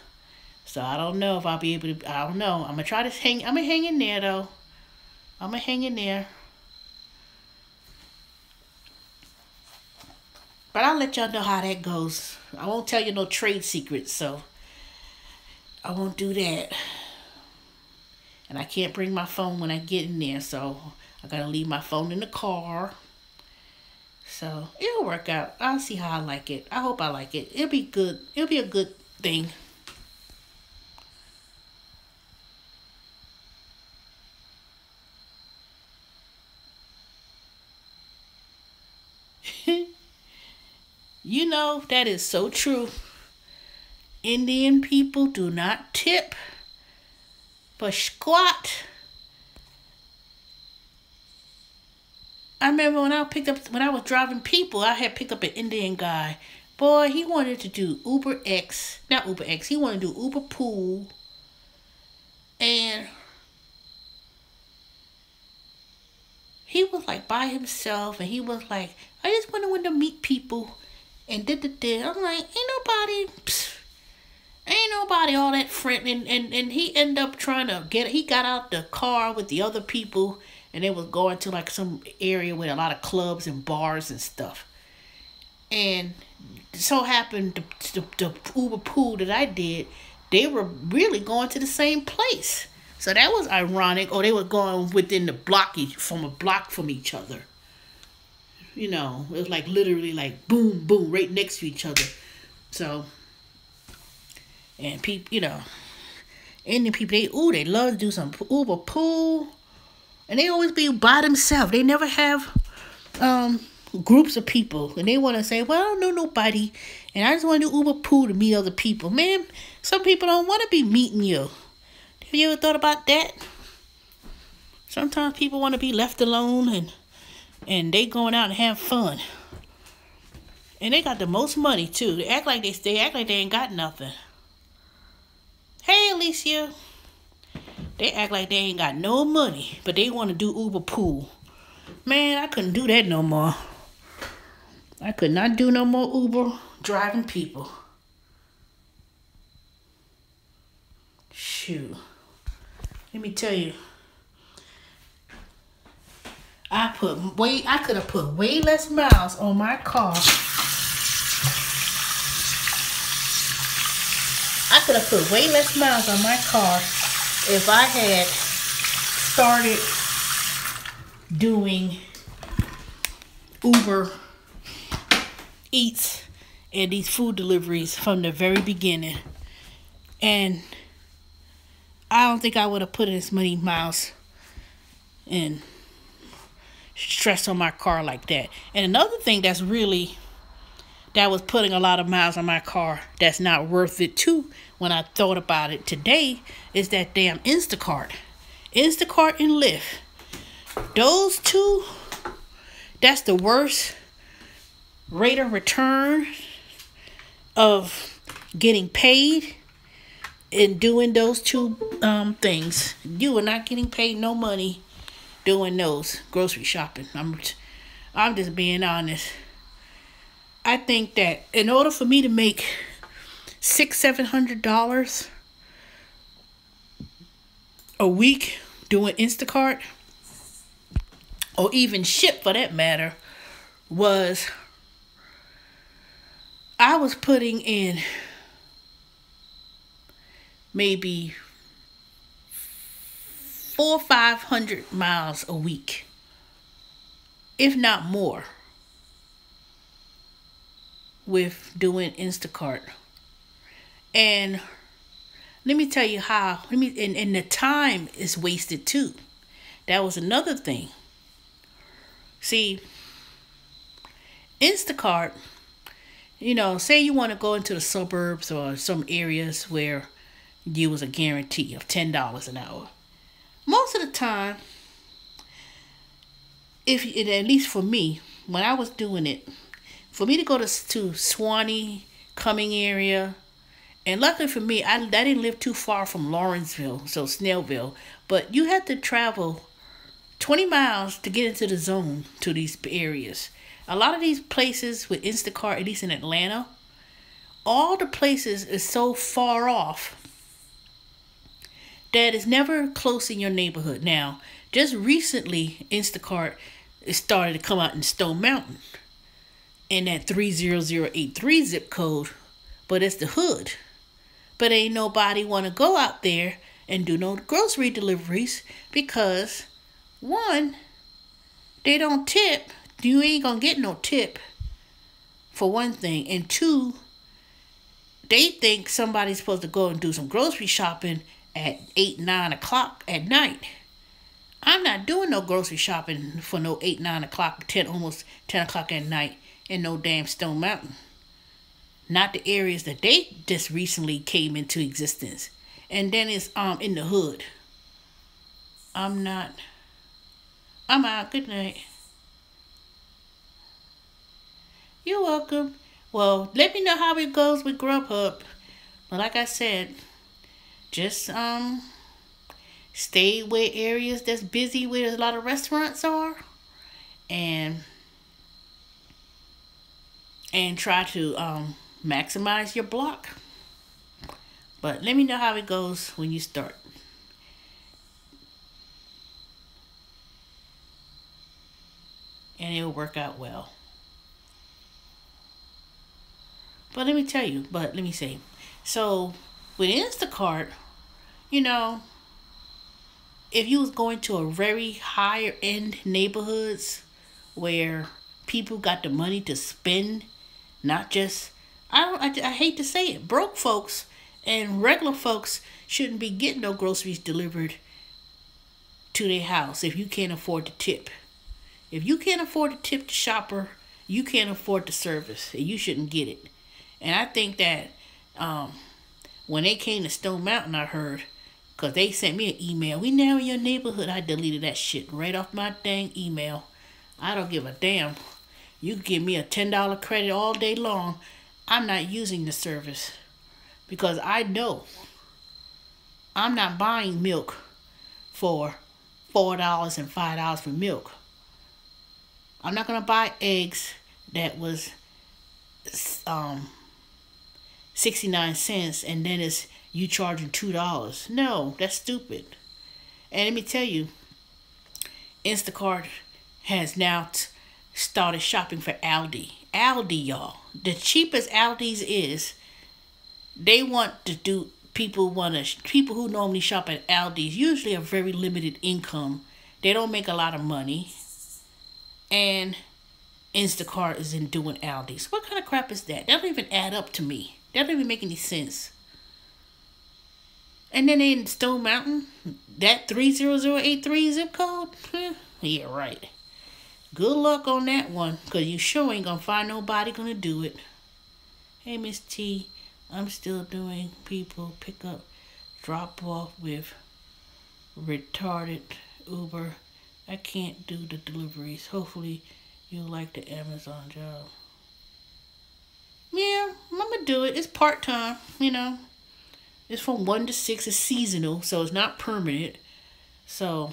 So I don't know if I'll be able to. I don't know. I'm gonna try to hang. I'm gonna hang in there though. I'm gonna hang in there. But I'll let y'all know how that goes. I won't tell you no trade secrets, so I won't do that. And I can't bring my phone when I get in there, so I gotta leave my phone in the car. So it'll work out. I'll see how I like it. I hope I like it. It'll be good. It'll be a good thing. You know, that is so true. Indian people do not tip for squat. I remember when I was driving people, I had picked up an Indian guy. Boy, he wanted to do Uber X. Not Uber X. He wanted to do Uber Pool. And he was like by himself. And he was like, I just wanted to meet people. And I'm like, ain't nobody all that friendly. And he ended up he got out the car with the other people. And they was going to like some area with a lot of clubs and bars and stuff. And so happened the Uber Pool that I did, they were really going to the same place. So that was ironic. Or they were going within the block, from a block from each other. You know, it was like literally like boom, boom, right next to each other. So, and people, you know, Indian people, they love to do some Uber Pool. And they always be by themselves. They never have groups of people. And they want to say, well, I don't know nobody. And I just want to do Uber Pool to meet other people. Man, some people don't want to be meeting you. Have you ever thought about that? Sometimes people want to be left alone and they going out and have fun. And they got the most money too. They act like they ain't got nothing. Hey, Alicia. They act like they ain't got no money, but they want to do Uber Pool. Man, I couldn't do that no more. I could not do no more Uber driving people. Shoot. Let me tell you. I could have put way less miles on my car. I could have put way less miles on my car if I had started doing Uber Eats and these food deliveries from the very beginning. And I don't think I would have put as many miles and stress on my car like that. And another thing that was putting a lot of miles on my car that's not worth it too, when I thought about it today, is that damn Instacart. Instacart and Lyft. Those two, that's the worst rate of return of getting paid and doing those two things. You are not getting paid no money doing those grocery shopping. I'm just being honest. I think that in order for me to make $600-700 a week doing Instacart, or even ship for that matter, I was putting in maybe 400 or 500 miles a week, if not more, with doing Instacart. And let me tell you how. And the time is wasted too. That was another thing. See, Instacart, say you want to go into the suburbs or some areas where you was a guarantee of $10 an hour. Most of the time, at least for me, when I was doing it, for me to go to Swanee, Cumming area, and luckily for me, I didn't live too far from Lawrenceville, so Snellville, but you had to travel 20 miles to get into the zone to these areas. A lot of these places with Instacart, at least in Atlanta, all the places is so far off that it's never close in your neighborhood. Now, just recently, Instacart started to come out in Stone Mountain in that 30083 zip code, but it's the hood. But ain't nobody want to go out there and do no grocery deliveries because, one, they don't tip. You ain't gonna get no tip, for one thing. And two, they think somebody's supposed to go and do some grocery shopping at 8, 9 o'clock at night. I'm not doing no grocery shopping for no 8, 9 o'clock, almost 10 o'clock at night in no damn Stone Mountain. Not the areas that they just recently came into existence. And then it's in the hood. I'm out. Good night. You're welcome. Well, let me know how it goes with Grubhub. But like I said, just stay where areas that's busy where a lot of restaurants are, and try to maximize your block. But let me know how it goes when you start. And it'll work out well. But let me say, so with Instacart, if you was going to a very higher end neighborhoods where people got the money to spend, not just, I hate to say it, broke folks and regular folks shouldn't be getting no groceries delivered to their house if you can't afford to tip. If you can't afford to tip the shopper, you can't afford the service, and you shouldn't get it. And I think that when they came to Stone Mountain, I heard, because they sent me an email, we now in your neighborhood, I deleted that shit right off my dang email. I don't give a damn. You give me a $10 credit all day long. I'm not using the service because I know I'm not buying milk for $4 and $5 for milk. I'm not going to buy eggs that was 69 cents and then it's you charging $2. No, that's stupid. And let me tell you, Instacart has now started shopping for Aldi. Aldi, y'all. The cheapest Aldi's is, they want to do, people who normally shop at Aldi's usually have very limited income. They don't make a lot of money. And Instacart is in doing Aldi's. What kind of crap is that? That don't even add up to me. That don't even make any sense. And then they in Stone Mountain, that 30083 zip code? Yeah, right. Good luck on that one, because you sure ain't going to find nobody going to do it. Hey, Miss T, I'm still doing people pick up, drop off with retarded Uber. I can't do the deliveries. Hopefully, you like the Amazon job. do it. It's part-time, you know. It's from 1 to 6. It's seasonal, so it's not permanent. So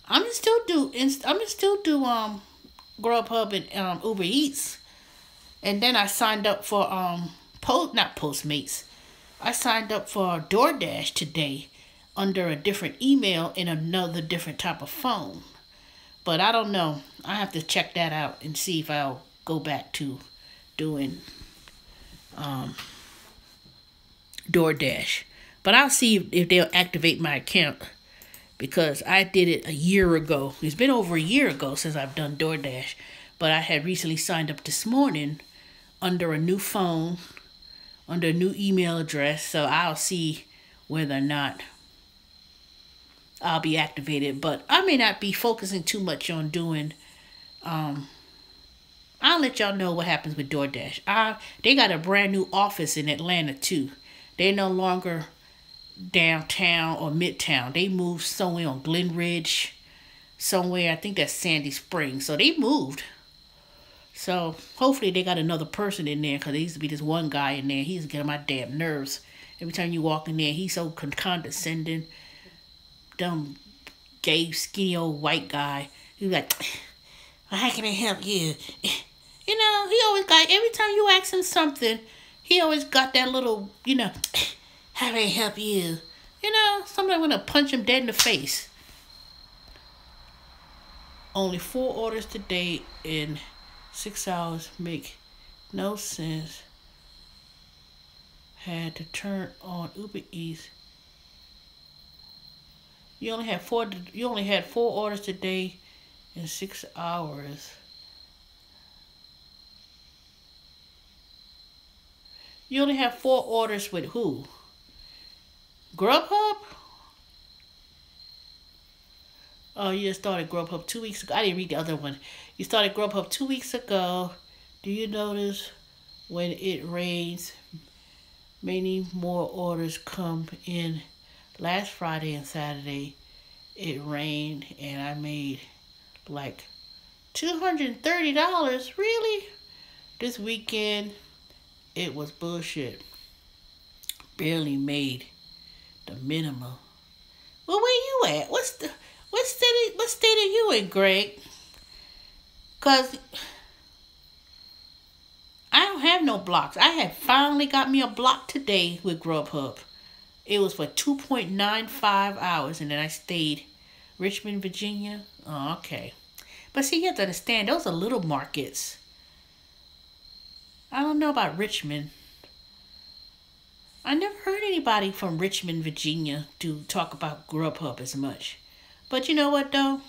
I'm gonna still do Grubhub and Uber Eats. And then I signed up for not Postmates. I signed up for DoorDash today under a different email and another different type of phone. But I don't know. I have to check that out and see if I'll go back to doing DoorDash. But I'll see if they'll activate my account, because I did it a year ago. It's been over a year ago since I've done DoorDash. But I had recently signed up this morning under a new phone, under a new email address. So I'll see whether or not I'll be activated. But I may not be focusing too much on doing. I'll let y'all know what happens with DoorDash. They got a brand new office in Atlanta too. They're no longer downtown or midtown. They moved somewhere on Glen Ridge, somewhere. I think that's Sandy Springs. So they moved. So hopefully they got another person in there, because there used to be this one guy in there. He's getting my damn nerves. Every time you walk in there, he's so condescending. Dumb, gay, skinny old white guy. He's like, how can I help you? You know, he always got, every time you ask him something, he always got that little, you know, how can I help you? You know, sometimes I'm going to punch him dead in the face. Only 4 orders today in 6 hours make no sense. Had to turn on Uber Eats. You only had 4 orders today in 6 hours. You only have 4 orders with who? Grubhub? Oh, you just started Grubhub 2 weeks ago. I didn't read the other one. You started Grubhub 2 weeks ago. Do you notice when it rains, many more orders come in? Last Friday and Saturday, it rained and I made like $230. Really? This weekend, it was bullshit. Barely made the minimum. Well, where you at? What state are you in, Greg? Cause I don't have no blocks. I had finally got me a block today with Grubhub. It was for 2.95 hours, and then I stayed Richmond, Virginia. Oh, okay. But see, you have to understand, those are little markets. I don't know about Richmond. I never heard anybody from Richmond, Virginia to talk about Grubhub as much. But you know what, though?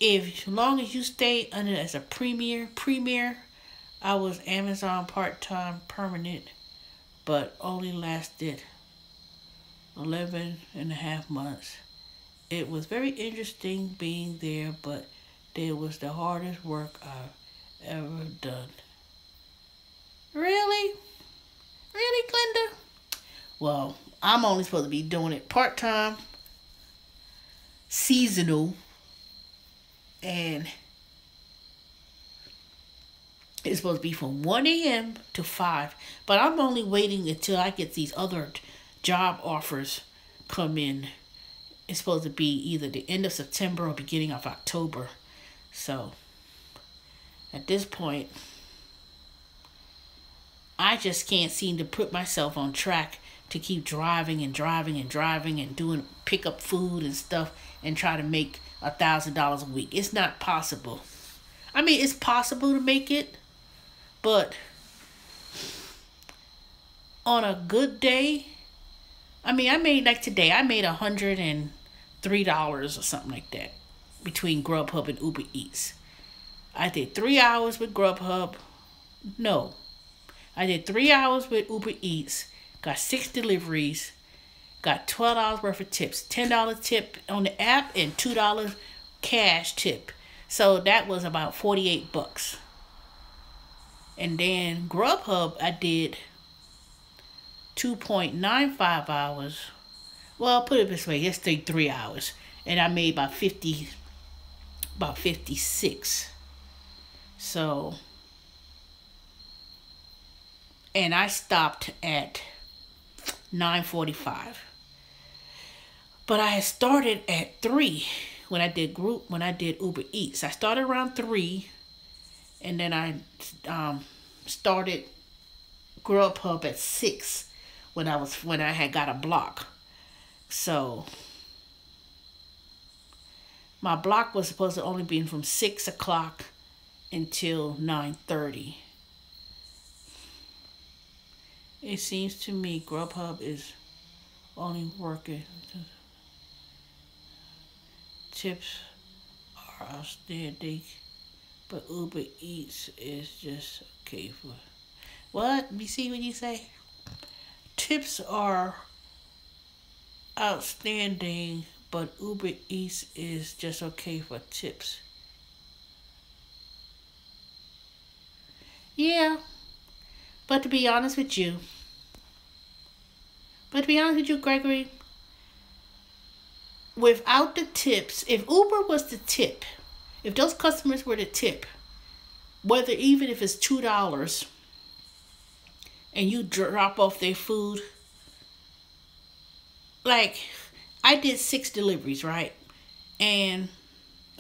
As long as you stay under as a premier, I was Amazon part-time permanent, but only lasted 11 and a half months. It was very interesting being there, but it was the hardest work I've ever done. Really? Really, Glenda? Well, I'm only supposed to be doing it part-time, seasonal, and it's supposed to be from 1 a.m. to 5. But I'm only waiting until I get these other job offers come in. It's supposed to be either the end of September or beginning of October. So, at this point, I just can't seem to put myself on track to keep driving and doing pick up food and stuff and try to make $1,000 a week. It's not possible. I mean, it's possible to make it, but on a good day, I mean, I made, like today, I made $103 or something like that between Grubhub and Uber Eats. I did 3 hours with Grubhub. No. I did 3 hours with Uber Eats, got 6 deliveries, got $12 worth of tips, $10 tip on the app and $2 cash tip. So that was about $48. And then Grubhub, I did 2.95 hours. Well, put it this way, let's say 3 hours. And I made about 56. So and I stopped at 9:45. But I had started at 3 when I did Uber Eats. I started around 3, and then I started Grubhub at 6 when I had got a block. So my block was supposed to only be from 6 o'clock until 9:30. It seems to me Grubhub is only working. Tips are outstanding, but Uber Eats is just okay for. What? You see what you say? Tips are outstanding, but Uber Eats is just okay for tips. Yeah, but to be honest with you, Gregory, without the tips, if Uber was the tip, if those customers were the tip, whether even if it's $2 and you drop off their food, like I did 6 deliveries, right? And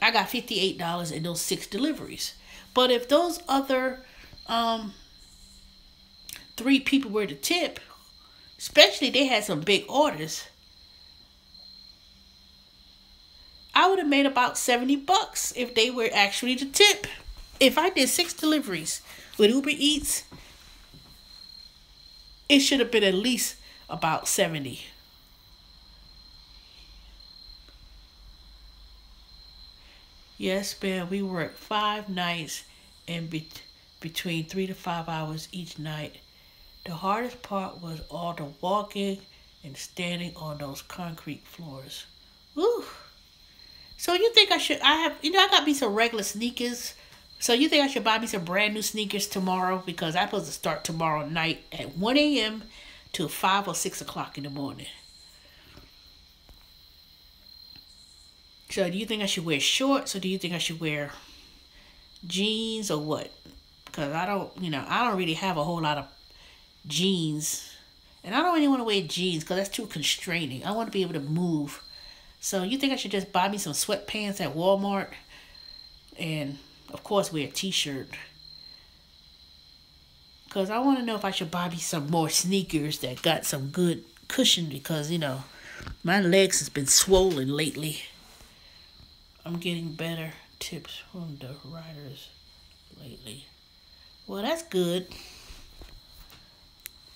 I got $58 in those 6 deliveries. But if those other 3 people were the tip, especially they had some big orders, I would have made about $70 if they were actually the tip. If I did 6 deliveries with Uber Eats, it should have been at least about 70. Yes, ma'am, we worked 5 nights and between 3 to 5 hours each night. The hardest part was all the walking and standing on those concrete floors. Woo! So you think I got me some regular sneakers. So you think I should buy me some brand new sneakers tomorrow? Because I'm supposed to start tomorrow night at 1 a.m. till 5 or 6 o'clock in the morning. So do you think I should wear shorts, or do you think I should wear jeans, or what? Because I don't really have a whole lot of jeans. And I don't really want to wear jeans because that's too constraining. I want to be able to move. So you think I should just buy me some sweatpants at Walmart and, of course, wear a t-shirt? Because I want to know if I should buy me some more sneakers that got some good cushion, because, my legs has been swollen lately. I'm getting better tips from the riders lately. Well, that's good.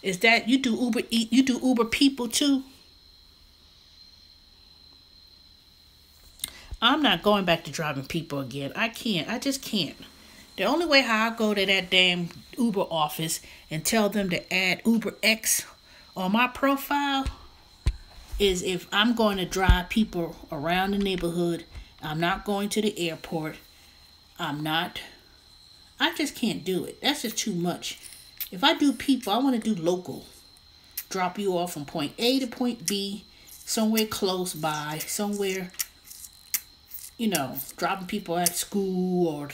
Is that you do Uber people too? I'm not going back to driving people again. I can't. I just can't. The only way how I go to that damn Uber office and tell them to add Uber X on my profile is if I'm going to drive people around the neighborhood. I'm not going to the airport. I just can't do it. That's just too much. If I do people, I want to do local. Drop you off from point A to point B, somewhere close by, somewhere, dropping people at school or,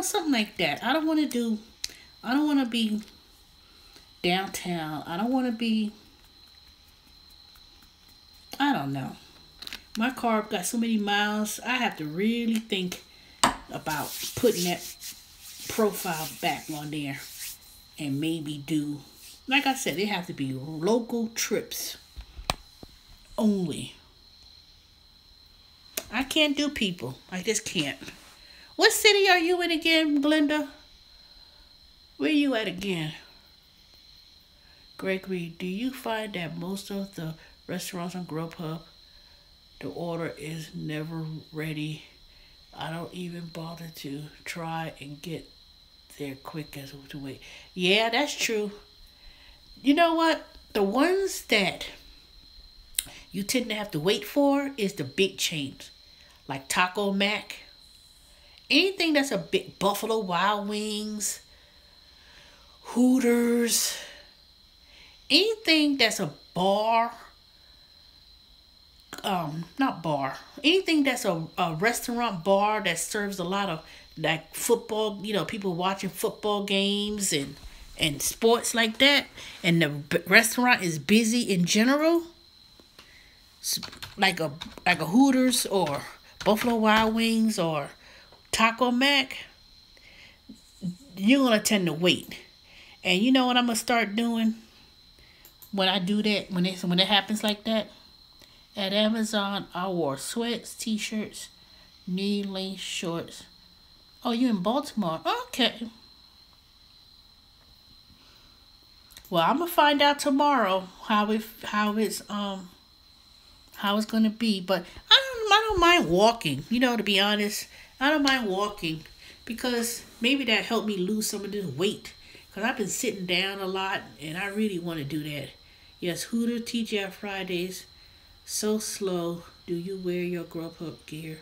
something like that. I don't want to be downtown. I don't want to be, I don't know. My car got so many miles, I have to really think about putting that profile back on there and maybe do, like I said, they have to be local trips only. I can't do people. I just can't. What city are you in again, Glenda? Where you at again? Gregory, do you find that most of the restaurants on Grubhub, the order is never ready? I don't even bother to try and get there quick as to wait. Yeah, that's true. You know what? The ones that you tend to have to wait for is the big chains. Like Taco Mac. Anything that's a big, Buffalo Wild Wings, Hooters, anything that's a bar, not bar, anything that's a restaurant bar that serves a lot of like football, people watching football games and and sports like that, and the restaurant is busy in general, like a Hooters or Buffalo Wild Wings or Taco Mac, you're gonna tend to wait. And you know what I'm gonna start doing when I do that, when it happens like that? At Amazon, I wore sweats, t-shirts, knee-length shorts. Oh, you in Baltimore? Okay. Well, I'm gonna find out tomorrow how it's gonna be. But I don't mind walking. You know, to be honest, I don't mind walking because maybe that helped me lose some of this weight. Cause I've been sitting down a lot, and I really want to do that. Yes, Hooter TGI Fridays. So slow. Do you wear your Grubhub gear?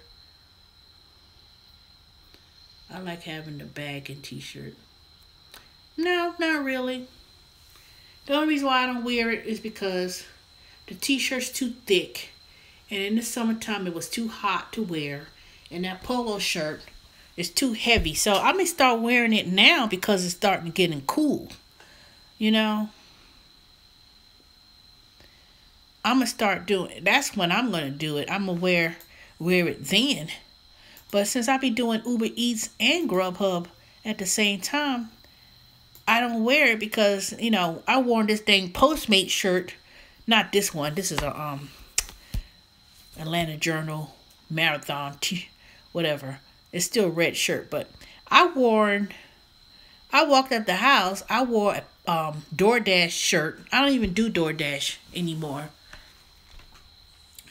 I like having the bag and t-shirt. No, not really. The only reason why I don't wear it is because the t-shirt's too thick, and in the summertime it was too hot to wear, and that polo shirt is too heavy. So I may start wearing it now because it's starting to getting cool. You know, I'm gonna start doing it. That's when I'm gonna do it. I'm gonna wear it then. But since I be doing Uber Eats and Grubhub at the same time, I don't wear it because, you know, I wore this dang Postmate shirt. Not this one. This is a Atlanta Journal Marathon whatever. It's still a red shirt, but I walked up the house. I wore a DoorDash shirt. I don't even do DoorDash anymore.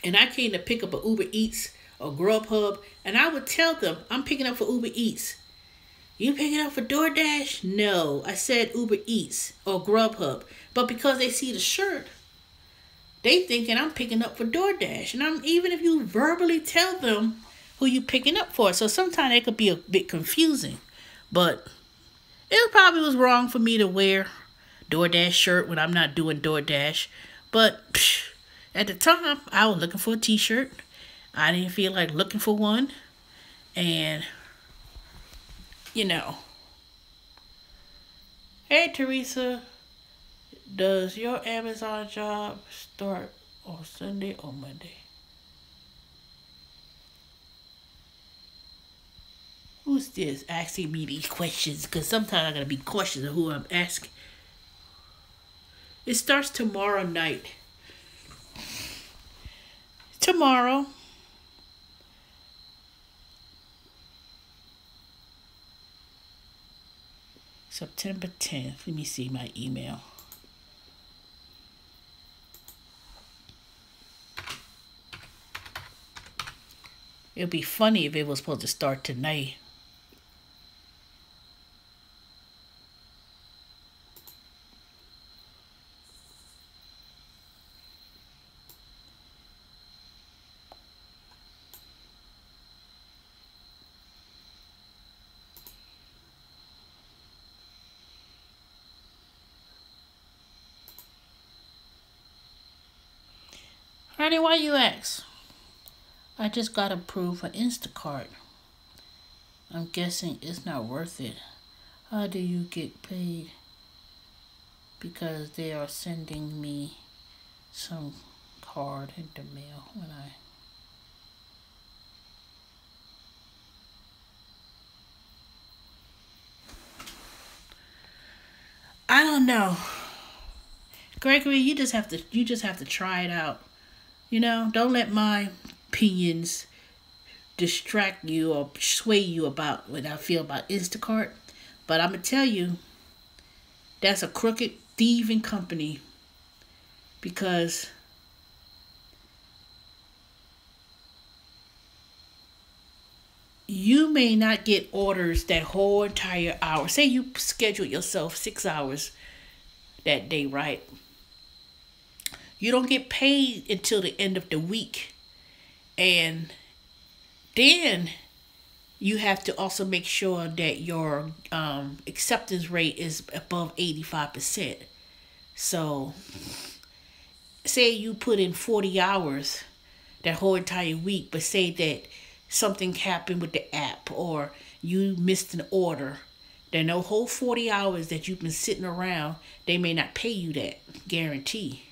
And I came to pick up a Uber Eats or Grubhub, and I would tell them, I'm picking up for Uber Eats. You picking up for DoorDash? No, I said Uber Eats or Grubhub. But because they see the shirt, they thinking I'm picking up for DoorDash. And even if you verbally tell them who you picking up for. So sometimes it could be a bit confusing. But it probably was wrong for me to wear DoorDash shirt when I'm not doing DoorDash. But at the time, I was looking for a t-shirt. I didn't feel like looking for one. And, you know. Hey, Teresa. Does your Amazon job start on Sunday or Monday? Who's this asking me these questions? Because sometimes I gotta be cautious of who I'm asking. It starts tomorrow night. Tomorrow. September 10th. Let me see my email. It'd be funny if it was supposed to start tonight. Honey, why you ask? I just got approved for Instacart. I'm guessing it's not worth it. How do you get paid? Because they are sending me some card in the mail when I don't know. Gregory, you just have to try it out. You know, don't let my opinions distract you or sway you about what I feel about Instacart. But I'm going to tell you, that's a crooked, thieving company. Because you may not get orders that whole entire hour. Say you schedule yourself 6 hours that day, right? You don't get paid until the end of the week. And then you have to also make sure that your acceptance rate is above 85%. So say you put in 40 hours that whole entire week, but say that something happened with the app or you missed an order. Then no whole 40 hours that you've been sitting around, they may not pay you that guarantee.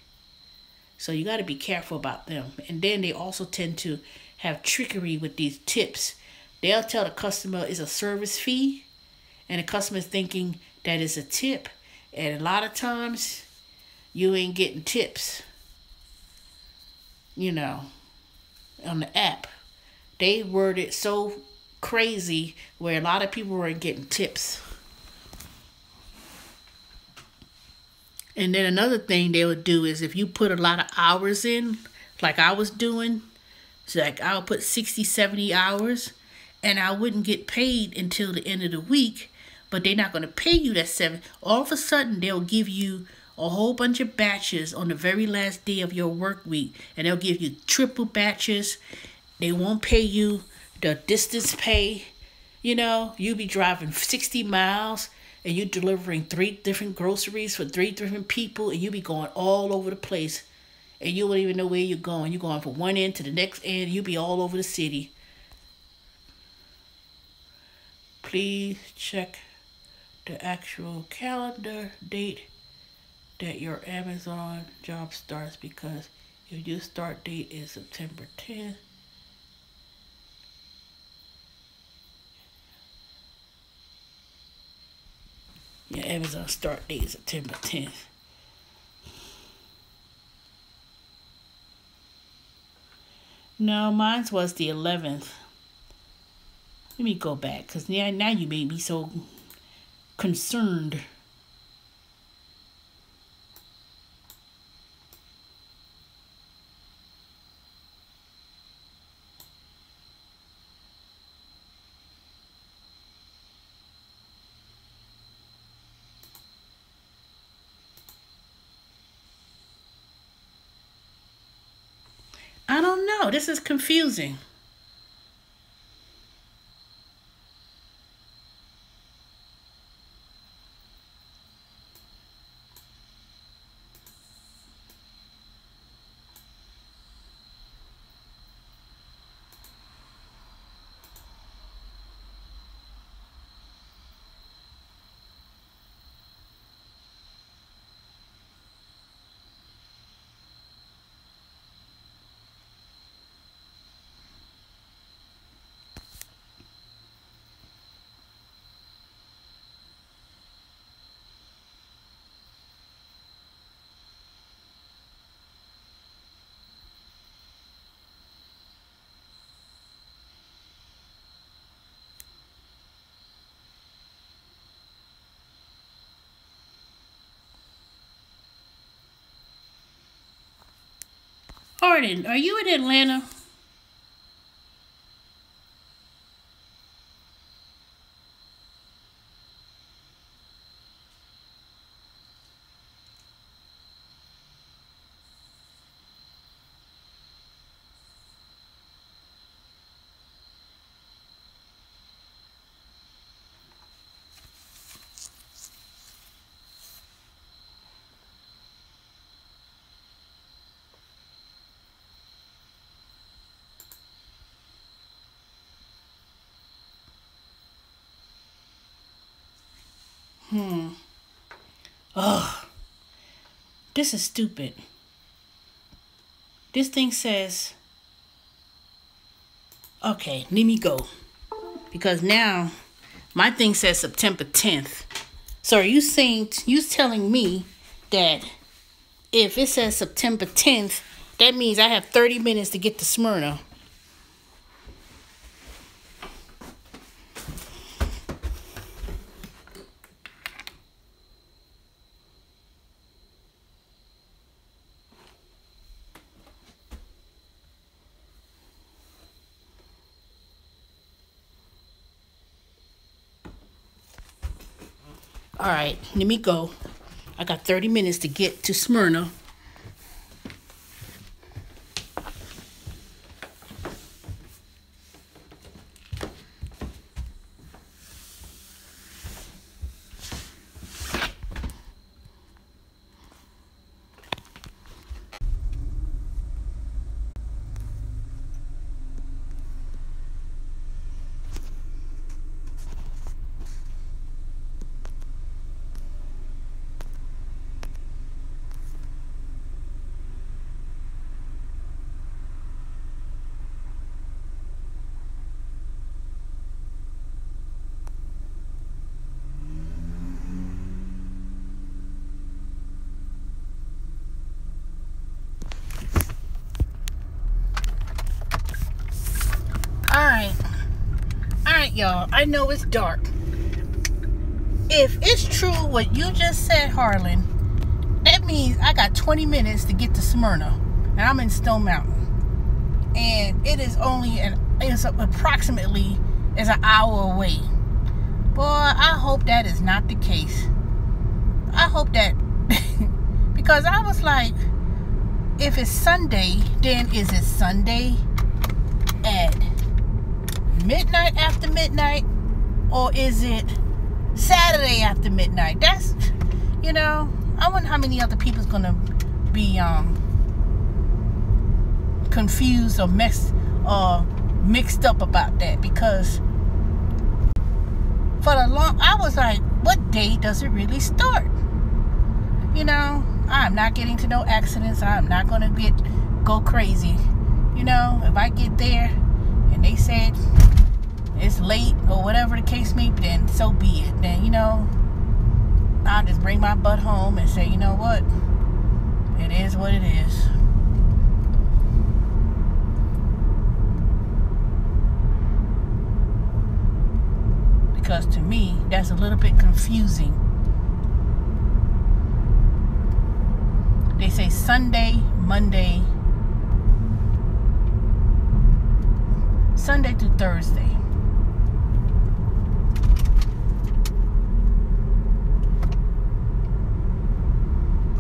So you got to be careful about them. And then they also tend to have trickery with these tips. They'll tell the customer it's a service fee, and the customer's thinking that it's a tip. And a lot of times, you ain't getting tips. You know, on the app. They word it so crazy where a lot of people weren't getting tips. And then another thing they would do is if you put a lot of hours in, like I was doing, so like I would put 60, 70 hours, and I wouldn't get paid until the end of the week, but they're not going to pay you that 7. All of a sudden, they'll give you a whole bunch of batches on the very last day of your work week, and they'll give you triple batches. They won't pay you the distance pay. You know, you'll be driving 60 miles, and you're delivering 3 different groceries for 3 different people, and you'll be going all over the place, and you won't even know where you're going. You're going from one end to the next end. You'll be all over the city. Please check the actual calendar date that your Amazon job starts, because if your start date is September 10th, your Amazon start date is September 10th. No, mine was the 11th. Let me go back, because now you made me so concerned. I don't know. This is confusing. Arden, are you in Atlanta? Ugh. This is stupid. This thing says, okay, let me go. Because now my thing says September 10th. So are you telling me that if it says September 10th, that means I have 30 minutes to get to Smyrna? All right, let me go. I got 30 minutes to get to Smyrna. Alright, y'all. I know it's dark. If it's true what you just said, Harlan, that means I got 20 minutes to get to Smyrna. And I'm in Stone Mountain. And it is approximately an hour away. Boy, I hope that is not the case. I hope that, because I was like, if it's Sunday, then is it Sunday at midnight, after midnight, or is it Saturday after midnight? That's, I wonder how many other people's gonna be confused or mixed up about that, because for I was like, what day does it really start? I'm not getting to no accidents. I'm not gonna go crazy. If I get there and they said it's late or whatever the case may be, then so be it. Then I'll just bring my butt home and say, you know what, it is what it is. Because to me, that's a little bit confusing. They say Sunday through Thursday.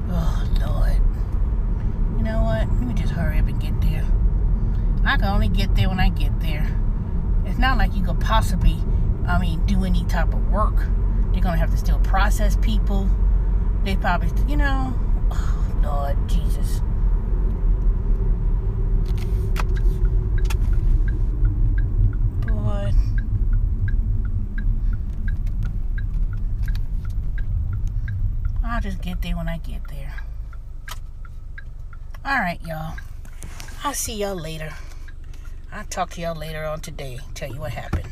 Oh, Lord. You know what? Let me just hurry up and get there. I can only get there when I get there. It's not like you could possibly, do any type of work. They're going to have to still process people. They probably, oh, Lord Jesus. Boy. I'll just get there when I get there. Alright, y'all. I'll see y'all later. I'll talk to y'all later on today. Tell you what happened.